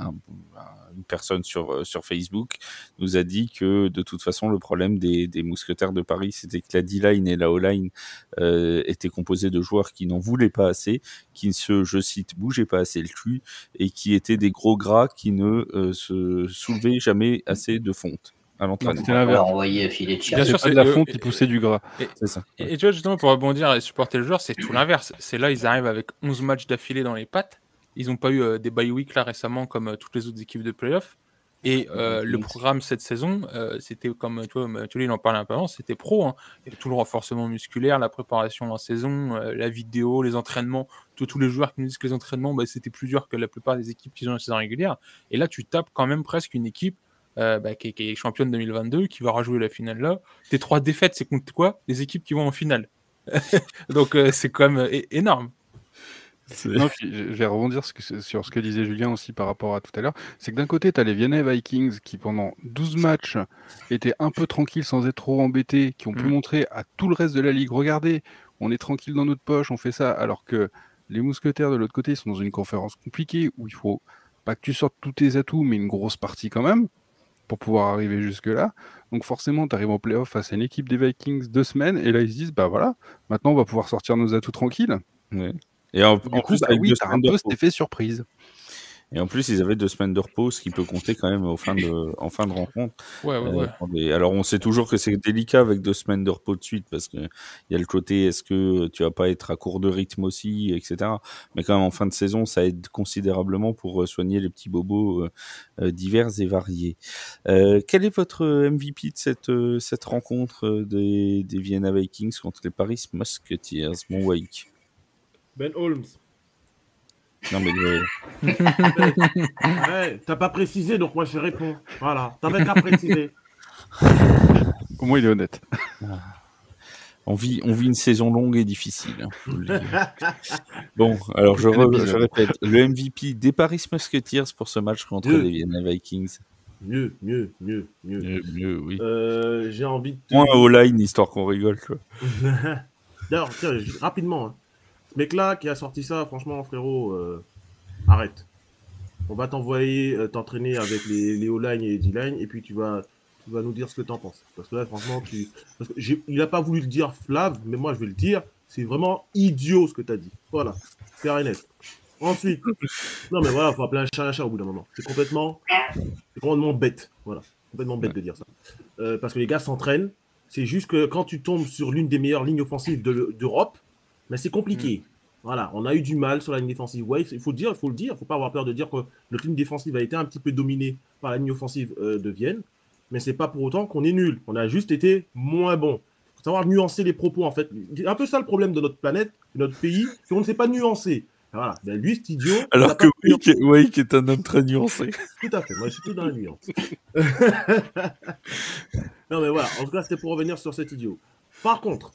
une personne sur Facebook nous a dit que de toute façon le problème des Mousquetaires de Paris, c'était que la D-line et la O-line étaient composées de joueurs qui n'en voulaient pas assez, qui ne se, je cite, bougeaient pas assez le cul et qui étaient des gros gras qui ne se soulevaient jamais assez de fonte à l'entraînement. C'était l'inverse. Envoyer filet de Bien sûr, c'est de la fonte qui poussait du gras. C'est ça. Et tu vois, justement, pour rebondir et supporter le joueur, c'est tout l'inverse. C'est là, ils arrivent avec 11 matchs d'affilée dans les pattes. Ils n'ont pas eu des bye week là récemment comme toutes les autres équipes de playoff. Et le programme cette saison, c'était comme tu vois, Mathieu, il en parlait un peu avant, c'était pro. Hein. Il y avait tout le renforcement musculaire, la préparation en saison, la vidéo, les entraînements. Tous les joueurs qui nous disent que les entraînements, c'était plus dur que la plupart des équipes qui ont une saison régulière. Et là, tu tapes quand même presque une équipe qui est championne 2022, qui va rejouer la finale là. Tes 3 défaites, c'est contre quoi? Des équipes qui vont en finale. Donc c'est quand même énorme. Non, puis je vais rebondir sur ce que disait Julien aussi par rapport à tout à l'heure. C'est que d'un côté, tu as les Vienna Vikings qui, pendant 12 matchs, étaient un peu tranquilles sans être trop embêtés, qui ont pu montrer à tout le reste de la ligue, regardez, on est tranquille dans notre poche, on fait ça, alors que les Mousquetaires de l'autre côté sont dans une conférence compliquée où il faut pas que tu sortes tous tes atouts, mais une grosse partie quand même, pour pouvoir arriver jusque-là. Donc forcément, tu arrives en playoff face à une équipe des Vikings 2 semaines, et là, ils se disent, bah voilà, maintenant, on va pouvoir sortir nos atouts tranquilles. Ouais. Et en plus, oui, t'as un peu cet effet surprise. Et en plus, ils avaient 2 semaines de repos, ce qui peut compter quand même en fin de rencontre. Ouais. Alors, on sait toujours que c'est délicat avec 2 semaines de repos de suite, parce que il y a le côté, est-ce que tu vas pas être à court de rythme aussi, etc. Mais quand même, en fin de saison, ça aide considérablement pour soigner les petits bobos divers et variés. Quel est votre MVP de cette rencontre des Vienna Vikings contre les Paris Musketeers, mon Wake? Ben Holmes. Non, mais ouais, t'as pas précisé, donc moi je réponds. Voilà, t'avais qu'à préciser. Au moins, il est honnête. On vit une saison longue et difficile. Bon, alors je répète, le MVP des Paris Musketeers pour ce match contre les Vienna Vikings. Mieux, oui. J'ai envie de... Moins O-line, histoire qu'on rigole. D'ailleurs, tiens, rapidement, hein. Ce mec-là qui a sorti ça, franchement, frérot, arrête. On va t'envoyer t'entraîner avec les O-line et les D-line, et puis tu vas nous dire ce que t'en penses. Parce que là, franchement, il n'a pas voulu le dire, Flav, mais moi, je vais le dire. C'est vraiment idiot ce que t'as dit. Voilà, clair et net. Ensuite, non, mais voilà, il faut appeler un chat un chat au bout d'un moment. C'est complètement bête. Voilà, complètement bête de dire ça. Parce que les gars s'entraînent. C'est juste que quand tu tombes sur l'une des meilleures lignes offensives d'Europe, mais c'est compliqué. Voilà, on a eu du mal sur la ligne défensive. Ouais, il faut le dire, il ne faut pas avoir peur de dire que notre ligne défensive a été un petit peu dominée par la ligne offensive de Vienne, mais c'est pas pour autant qu'on est nul. On a juste été moins bon. Il faut savoir nuancer les propos, en fait. C'est un peu ça le problème de notre planète, de notre pays, c'est qu'on ne sait pas nuancer. Voilà, ben lui, cet idiot... Alors que Wake est un homme très nuancé. Tout à fait, moi je suis tout dans la nuance. Non mais voilà, en tout cas, c'était pour revenir sur cet idiot. Par contre,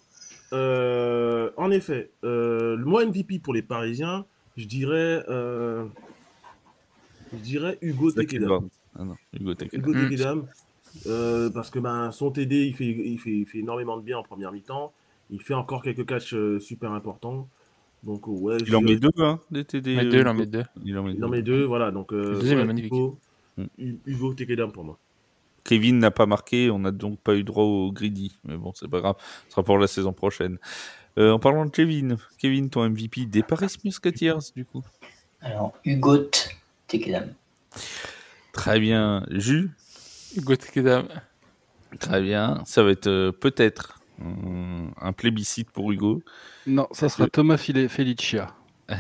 en effet, moi MVP pour les Parisiens, je dirais Hugo Tekedam. Hugo Tekedam. Parce que son TD, il fait énormément de bien en première mi-temps. Il fait encore quelques catchs super importants. Donc, ouais, Il en met 2, hein, des TD. Il en met deux. Il en met 2, voilà. Donc, Le deuxième est magnifique. Hugo Tekedam pour moi. Kevin n'a pas marqué, on n'a donc pas eu droit au greedy. Mais bon, c'est pas grave, ce sera pour la saison prochaine. En parlant de Kevin, ton MVP des Paris Musketeers, du coup. Alors, Hugo Tekedam. Très bien. Jus. Hugo Tekedam. Très bien. Ça va être peut-être un plébiscite pour Hugo. Non, ça sera Thomas Felicia. Ah,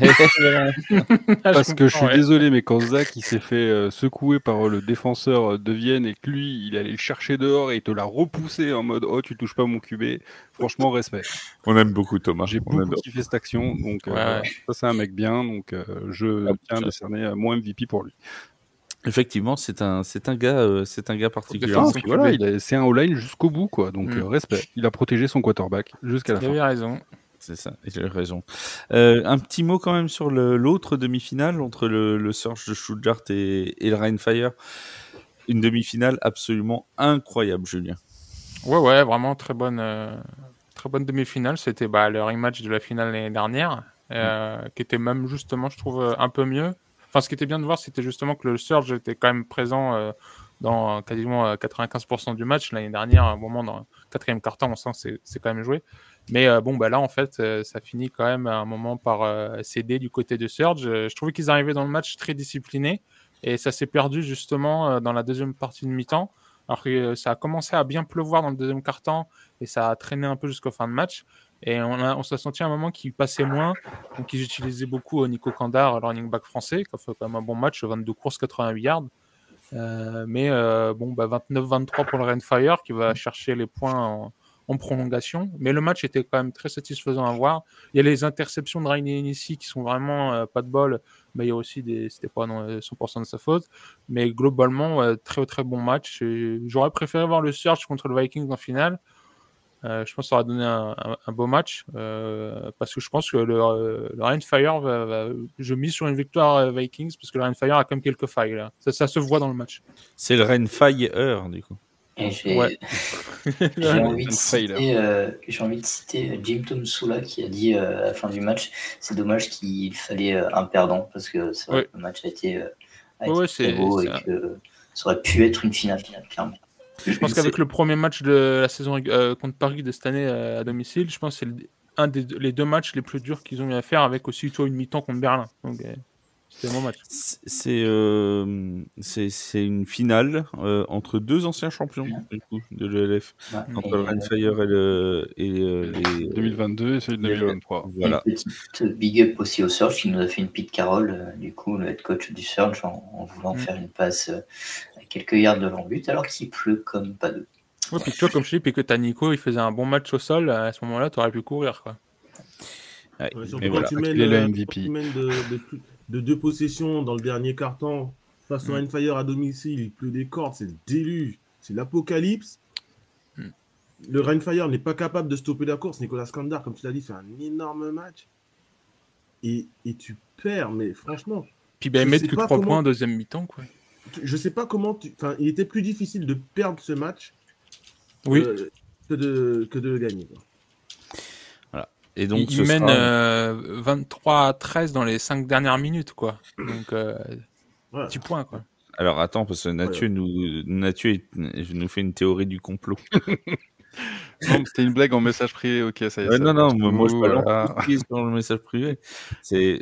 Parce que je suis ouais. désolé, mais quand Zach il s'est fait secouer par le défenseur de Vienne et que lui il allait le chercher dehors et il te l'a repoussé en mode oh tu touches pas mon QB, franchement respect. On aime beaucoup Thomas. J'ai beaucoup kiffé cette action, donc ça c'est un mec bien, donc je tiens à décerner mon MVP pour lui. Effectivement, c'est un gars particulier. Ah, voilà, c'est un all-line jusqu'au bout quoi, donc respect. Il a protégé son quarterback jusqu'à la fin. Il avait raison. C'est ça, il a raison. Un petit mot quand même sur l'autre demi-finale entre le Surge de Stuttgart et le Rhein-Fire. Une demi-finale absolument incroyable, Julien. Ouais, vraiment très bonne demi-finale. C'était le rematch de la finale l'année dernière, qui était même justement, je trouve, un peu mieux. Enfin, ce qui était bien de voir, c'était justement que le Surge était quand même présent dans quasiment 95% du match. L'année dernière, à un moment dans le quatrième quart-temps, on sent que c'est quand même joué. Mais là, en fait, ça finit quand même à un moment par céder du côté de Surge. Je trouvais qu'ils arrivaient dans le match très disciplinés et ça s'est perdu justement dans la deuxième partie de mi-temps. Alors que ça a commencé à bien pleuvoir dans le deuxième quart-temps et ça a traîné un peu jusqu'au fin de match. Et on s'est senti à un moment qu'ils passaient moins. Donc, ils utilisaient beaucoup Nico Kandar, le running back français, qui a fait quand même un bon match, 22 courses, 88 yards. 29-23 pour le Rhein-Fire qui va chercher les points en prolongation. Mais le match était quand même très satisfaisant à voir. Il y a les interceptions de Ryan Hennessy qui sont vraiment pas de bol. Mais il y a aussi c'était pas 100% de sa faute. Mais globalement, très très bon match. J'aurais préféré voir le Surge contre le Vikings en finale. Je pense que ça aurait donné un beau match parce que je pense que le Rhein-Fire je mise sur une victoire Vikings parce que le Rhein-Fire a quand même quelques failles là. Ça se voit dans le match. C'est le Rhein-Fire du coup. Et j'ai envie de citer Jim Tomsula qui a dit à la fin du match, c'est dommage qu'il fallait un perdant parce que c'est vrai que le match a été très beau et que ça aurait pu être une finale clairement. Je pense qu'avec le premier match de la saison contre Paris de cette année à domicile, je pense que c'est les deux matchs les plus durs qu'ils ont eu à faire avec aussi une mi-temps contre Berlin. Donc c'était un bon match. C'est une finale entre deux anciens champions du coup, de l'ELF, entre le Rhein-Fire et les 2022 et celui de 2023. Voilà. Une petite big up aussi au Surge qui nous a fait une Pete Carroll, du coup le head coach du Surge en voulant faire une passe à quelques yards de leur but alors qu'il pleut comme pas deux. Ouais, puis tu vois, comme je dis, puis que t'as Nico, il faisait un bon match au sol, à ce moment-là, t'aurais pu courir quoi. Ouais, surtout quand tu mènes le MVP. De deux possessions dans le dernier quart-temps face au Rhein-Fire à domicile, il pleut des cordes, c'est le déluge, c'est l'apocalypse. Le Rhein-Fire n'est pas capable de stopper la course. Nicolas Kandar, comme tu l'as dit, fait un énorme match. Et tu perds, mais franchement. Puis ils mettent que 3 points en deuxième mi-temps, quoi. Je sais pas comment. Il était plus difficile de perdre ce match que de le gagner. Quoi. Voilà. Et donc, il mène 23-13 dans les 5 dernières minutes, quoi. Donc, petit point, quoi. Alors attends, parce que Nathieu nous fait une théorie du complot. Non, c'était une blague en message privé, ok, ça y est. Non, moi je parle dans le message privé.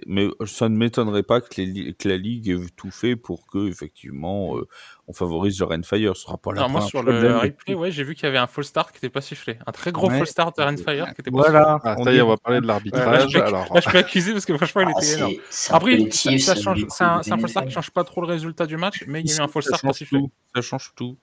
Mais ça ne m'étonnerait pas que la Ligue ait tout fait pour que, effectivement, on favorise le Rhein-Fire. Ce sera pas la moi sur le replay, j'ai vu qu'il y avait un false start qui n'était pas sifflé. Un très gros false start de Rhein-Fire qui était pas sifflé. Voilà, on va parler de l'arbitrage. Là, je peux accuser parce que franchement, il était énorme. Après, ça change, c'est un false start qui ne change pas trop le résultat du match, mais il y a eu un false start pas sifflé. Ça change tout.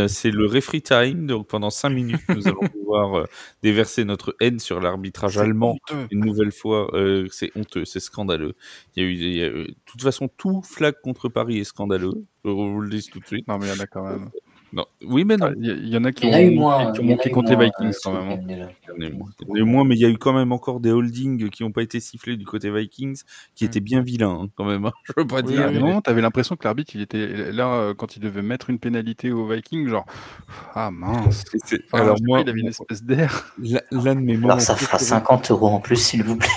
C'est le referee time, donc pendant 5 minutes, nous allons pouvoir déverser notre haine sur l'arbitrage allemand. Honteux. Une nouvelle fois, c'est honteux, c'est scandaleux. De toute façon, tout flag contre Paris est scandaleux. Je vous le dis tout de suite. Non, mais il y en a quand même. Non. Oui, mais non. Il y en a qui ont manqué contre les Vikings quand même. Il y en a eu moins, mais il y a eu quand même encore des holdings qui n'ont pas été sifflés du côté Vikings, qui étaient bien vilains quand même. Je veux pas dire. Non, t'avais l'impression que l'arbitre, il était là quand il devait mettre une pénalité aux Vikings, genre ah mince. Alors moi, il avait une espèce d'air. L'un de mes moments. Alors ça fera 50 € en plus, s'il vous plaît.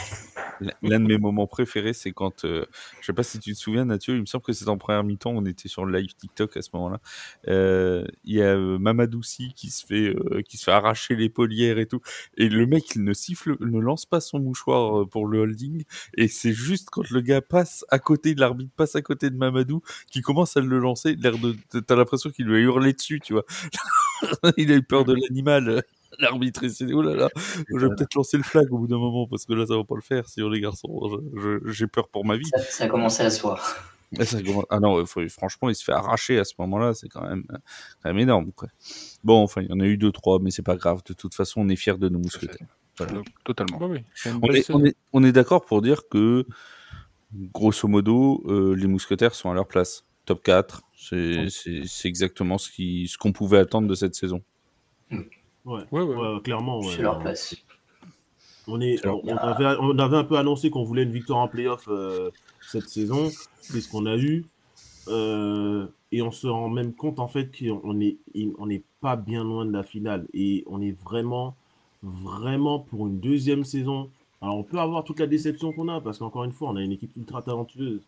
L'un de mes moments préférés, c'est quand, je sais pas si tu te souviens, Mathieu, il me semble que c'est en première mi-temps, on était sur le live TikTok à ce moment-là. Il y a Mamadoussi qui se fait arracher l'épaule et tout, et le mec il ne lance pas son mouchoir pour le holding, et c'est juste quand le gars l'arbitre passe à côté de Mamadou, qui commence à le lancer, t'as l'impression qu'il lui a hurlé dessus, tu vois. Il a eu peur de l'animal. L'arbitre, il s'est dit, oh là là, je vais peut-être lancer le flag au bout d'un moment, parce que là, ça va pas le faire, si les garçons, j'ai peur pour ma vie. Ça a commencé à se voir. Ah non, franchement, il se fait arracher à ce moment-là, c'est quand même énorme, quoi. Bon, enfin, il y en a eu 2-3, mais c'est pas grave, de toute façon, on est fiers de nos mousquetaires. Voilà. Totalement. Bah oui, On est d'accord pour dire que, grosso modo, les mousquetaires sont à leur place. Top 4, c'est exactement ce qu'on pouvait attendre de cette saison. Ouais, Ouais. clairement. C'est leur place. On avait un peu annoncé qu'on voulait une victoire en play-off cette saison. C'est ce qu'on a eu. Et on se rend même compte en fait qu'on n'est pas bien loin de la finale. Et on est vraiment pour une deuxième saison. Alors on peut avoir toute la déception qu'on a, parce qu'encore une fois, on a une équipe ultra talentueuse.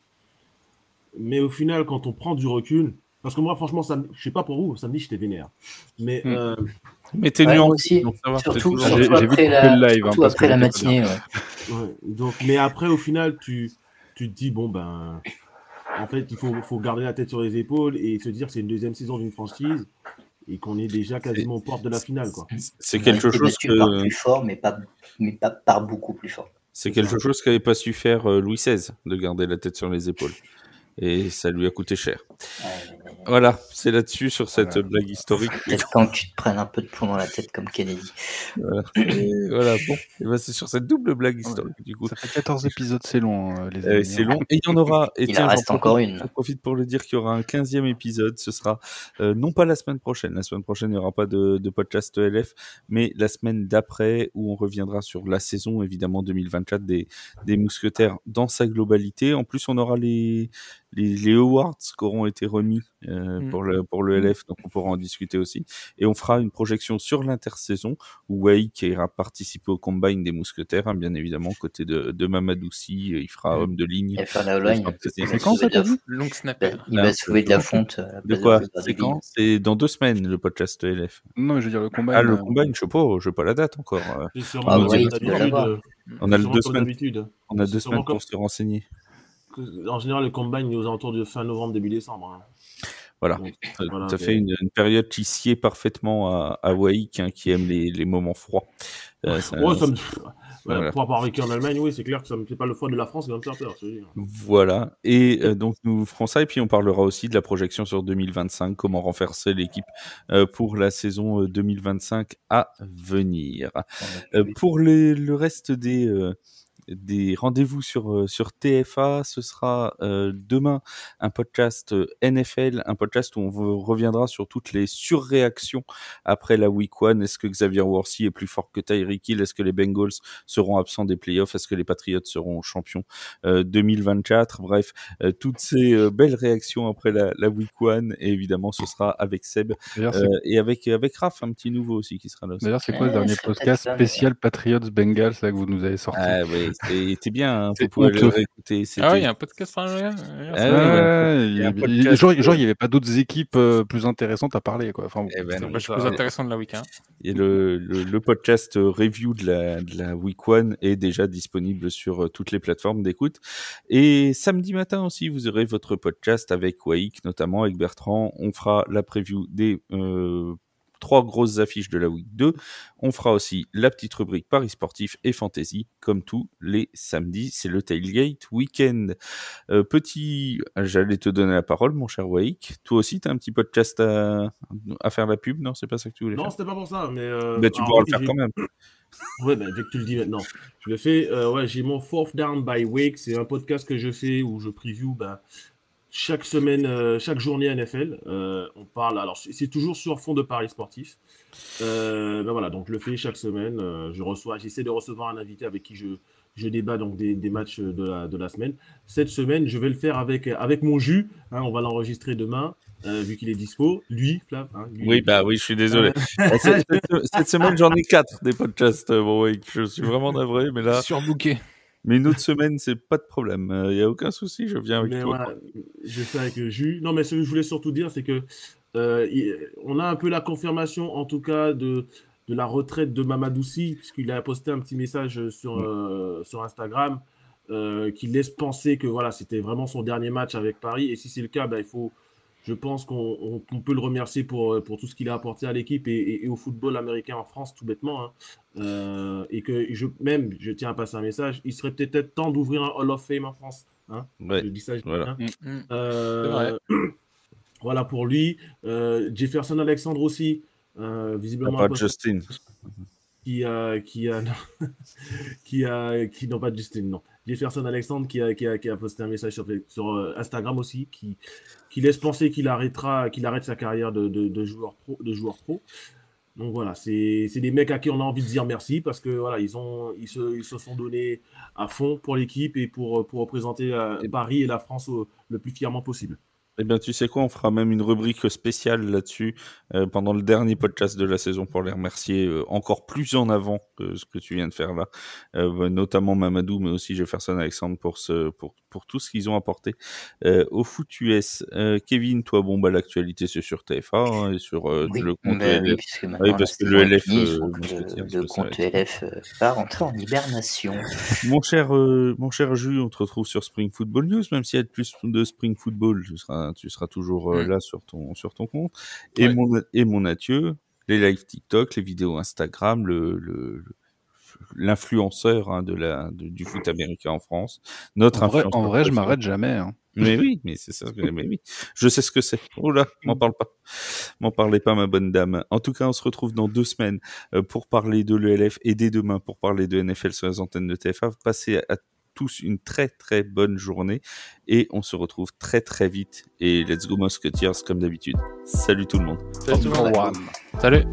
Mais au final, quand on prend du recul, parce que moi franchement, je sais pas pour vous, samedi j'étais vénère. Mais t'es nuancé, aussi, donc ça va, surtout J'ai après la matinée. Ouais, donc, mais après, au final, tu te dis, bon, ben, en fait, il faut garder la tête sur les épaules et se dire que c'est une deuxième saison d'une franchise et qu'on est déjà quasiment aux portes de la finale, quoi. C'est quelque chose par plus fort, mais pas par beaucoup plus fort. C'est quelque chose qu'avait pas su faire Louis XVI, de garder la tête sur les épaules. Et ça lui a coûté cher. Voilà, c'est là-dessus, sur cette blague historique. Peut-être quand tu te prennes un peu de plomb dans la tête comme Kennedy. Voilà, bon. Et ben, c'est sur cette double blague historique, du coup. Ça fait 14 épisodes, c'est long, les amis. C'est long. Et il y en aura. Et il en reste encore une. Je profite pour le dire qu'il y aura un 15e épisode. Ce sera non pas la semaine prochaine. La semaine prochaine, il n'y aura pas de podcast LF, mais la semaine d'après, où on reviendra sur la saison, évidemment, 2024 des Mousquetaires dans sa globalité. En plus, on aura les awards qui auront été remis pour le LF, donc on pourra en discuter aussi. Et on fera une projection sur l'intersaison où Wake ira participer au combine des mousquetaires, hein, bien évidemment, côté de Mamadoussi, il fera homme de ligne. Il va faire la line. C'est quand ça, t'as dit ? Long snapper. Il va soulever de la fonte. De quoi ? C'est quand ? C'est dans 2 semaines, le podcast LF. Non, mais je veux dire le combine. Ah, le combine, je sais pas la date encore. C'est sûrement on a 2 semaines. d'habitude. On a 2 semaines pour se renseigner. En général, le combine est aux alentours de fin novembre, début décembre. Hein. Voilà, voilà, ça fait une période qui sied parfaitement à Wake, hein, qui aime les moments froids. Voilà. Pour avoir vécu en Allemagne, oui, c'est clair que ça me fait pas le froid de la France, ça va me faire peur. Voilà, et donc nous ferons ça, et puis on parlera aussi de la projection sur 2025, comment renforcer l'équipe pour la saison 2025 à venir. Pour le reste des rendez-vous sur TFA, ce sera demain un podcast NFL, un podcast où on reviendra sur toutes les surréactions après la Week 1. Est-ce que Xavier Worthy est plus fort que Tyreek Hill? Est-ce que les Bengals seront absents des playoffs? Est-ce que les Patriots seront champions 2024? Bref, toutes ces belles réactions après la Week 1, et évidemment ce sera avec Seb et avec Raph, un petit nouveau aussi qui sera là aussi. D'ailleurs, c'est quoi le dernier podcast spécial Patriots Bengals là, que vous nous avez sorti? Ah oui, c'était bien, hein, vous pouvez le réécouter. Ah oui, il y a un podcast. Genre, il n'y avait pas d'autres équipes plus intéressantes à parler, quoi. Enfin, c'est plus intéressant de la week 1. Et le podcast review de la week 1 est déjà disponible sur toutes les plateformes d'écoute. Et samedi matin aussi, vous aurez votre podcast avec Wake, notamment avec Bertrand. On fera la preview des 3 grosses affiches de la Week 2. On fera aussi la petite rubrique Paris sportif et fantasy, comme tous les samedis. C'est le Tailgate Weekend. J'allais te donner la parole, mon cher Wake. Toi aussi, tu as un petit podcast à faire la pub, non? C'est pas ça que tu voulais faire? Non, c'était pas pour ça, mais... tu pourras le faire quand même. Ouais, dès que tu le dis maintenant. Je le fais. J'ai mon Fourth Down by Wake. C'est un podcast que je fais où je preview... chaque semaine, chaque journée NFL, on parle. Alors, c'est toujours sur fond de paris sportif. Voilà, donc je le fais chaque semaine. J'essaie de recevoir un invité avec qui je débat donc des matchs de la semaine. Cette semaine, je vais le faire avec mon jus. Hein, on va l'enregistrer demain, vu qu'il est dispo. Lui, Flav. Hein, oui, je suis désolé. Cette semaine, j'en ai 4 des podcasts. Je suis vraiment navré, mais là. Surbooké. Mais une autre semaine, c'est pas de problème. Il n'y a aucun souci, je viens avec Mais toi. voilà, je fais avec Jus. Non, mais ce que je voulais surtout dire, c'est que on a un peu la confirmation, en tout cas, de la retraite de Mamadou Sy, puisqu'il a posté un petit message sur Instagram qui laisse penser que voilà, c'était vraiment son dernier match avec Paris. Et si c'est le cas, ben, je pense qu'on peut le remercier pour tout ce qu'il a apporté à l'équipe et au football américain en France, tout bêtement. Hein. Et que je tiens à passer un message, il serait peut-être temps d'ouvrir un Hall of Fame en France. Hein. Ouais, je dis ça, voilà. Voilà pour lui. Jefferson Alexandre aussi, visiblement. Pas Justin. Non, pas Justin, non. Jefferson Alexandre qui a posté un message sur Instagram aussi, qui laisse penser qu'il arrête sa carrière de joueur pro. Donc voilà, c'est des mecs à qui on a envie de dire merci parce que voilà, ils se sont donnés à fond pour l'équipe et pour représenter Paris et la France le plus fièrement possible. Eh bien, tu sais quoi, on fera même une rubrique spéciale là-dessus pendant le dernier podcast de la saison pour les remercier encore plus en avant que ce que tu viens de faire là, notamment Mamadou, mais aussi Jefferson Alexandre pour tout ce qu'ils ont apporté au foot US. Kevin, toi, l'actualité c'est sur TFA hein, et sur le compte ELF. Oui, puisque maintenant parce que le LF, le compte ELF va rentrer en hibernation. Mon cher Jules, on te retrouve sur Spring Football News, même s'il y a plus de Spring Football, tu seras toujours là sur ton compte. Et mon Mathieu, les lives TikTok, les vidéos Instagram, l'influenceur hein, du foot américain en France. En vrai, je m'arrête jamais. Hein. Mais oui, mais c'est ça. Mais oui, je sais ce que c'est. Oh là, m'en parlez pas, ma bonne dame. En tout cas, on se retrouve dans 2 semaines pour parler de l'ELF et dès demain pour parler de NFL sur les antennes de TFA. Passez à tous une très très bonne journée et on se retrouve très très vite. Et let's go Musketeers comme d'habitude. Salut tout le monde. Salut tout le monde. Salut.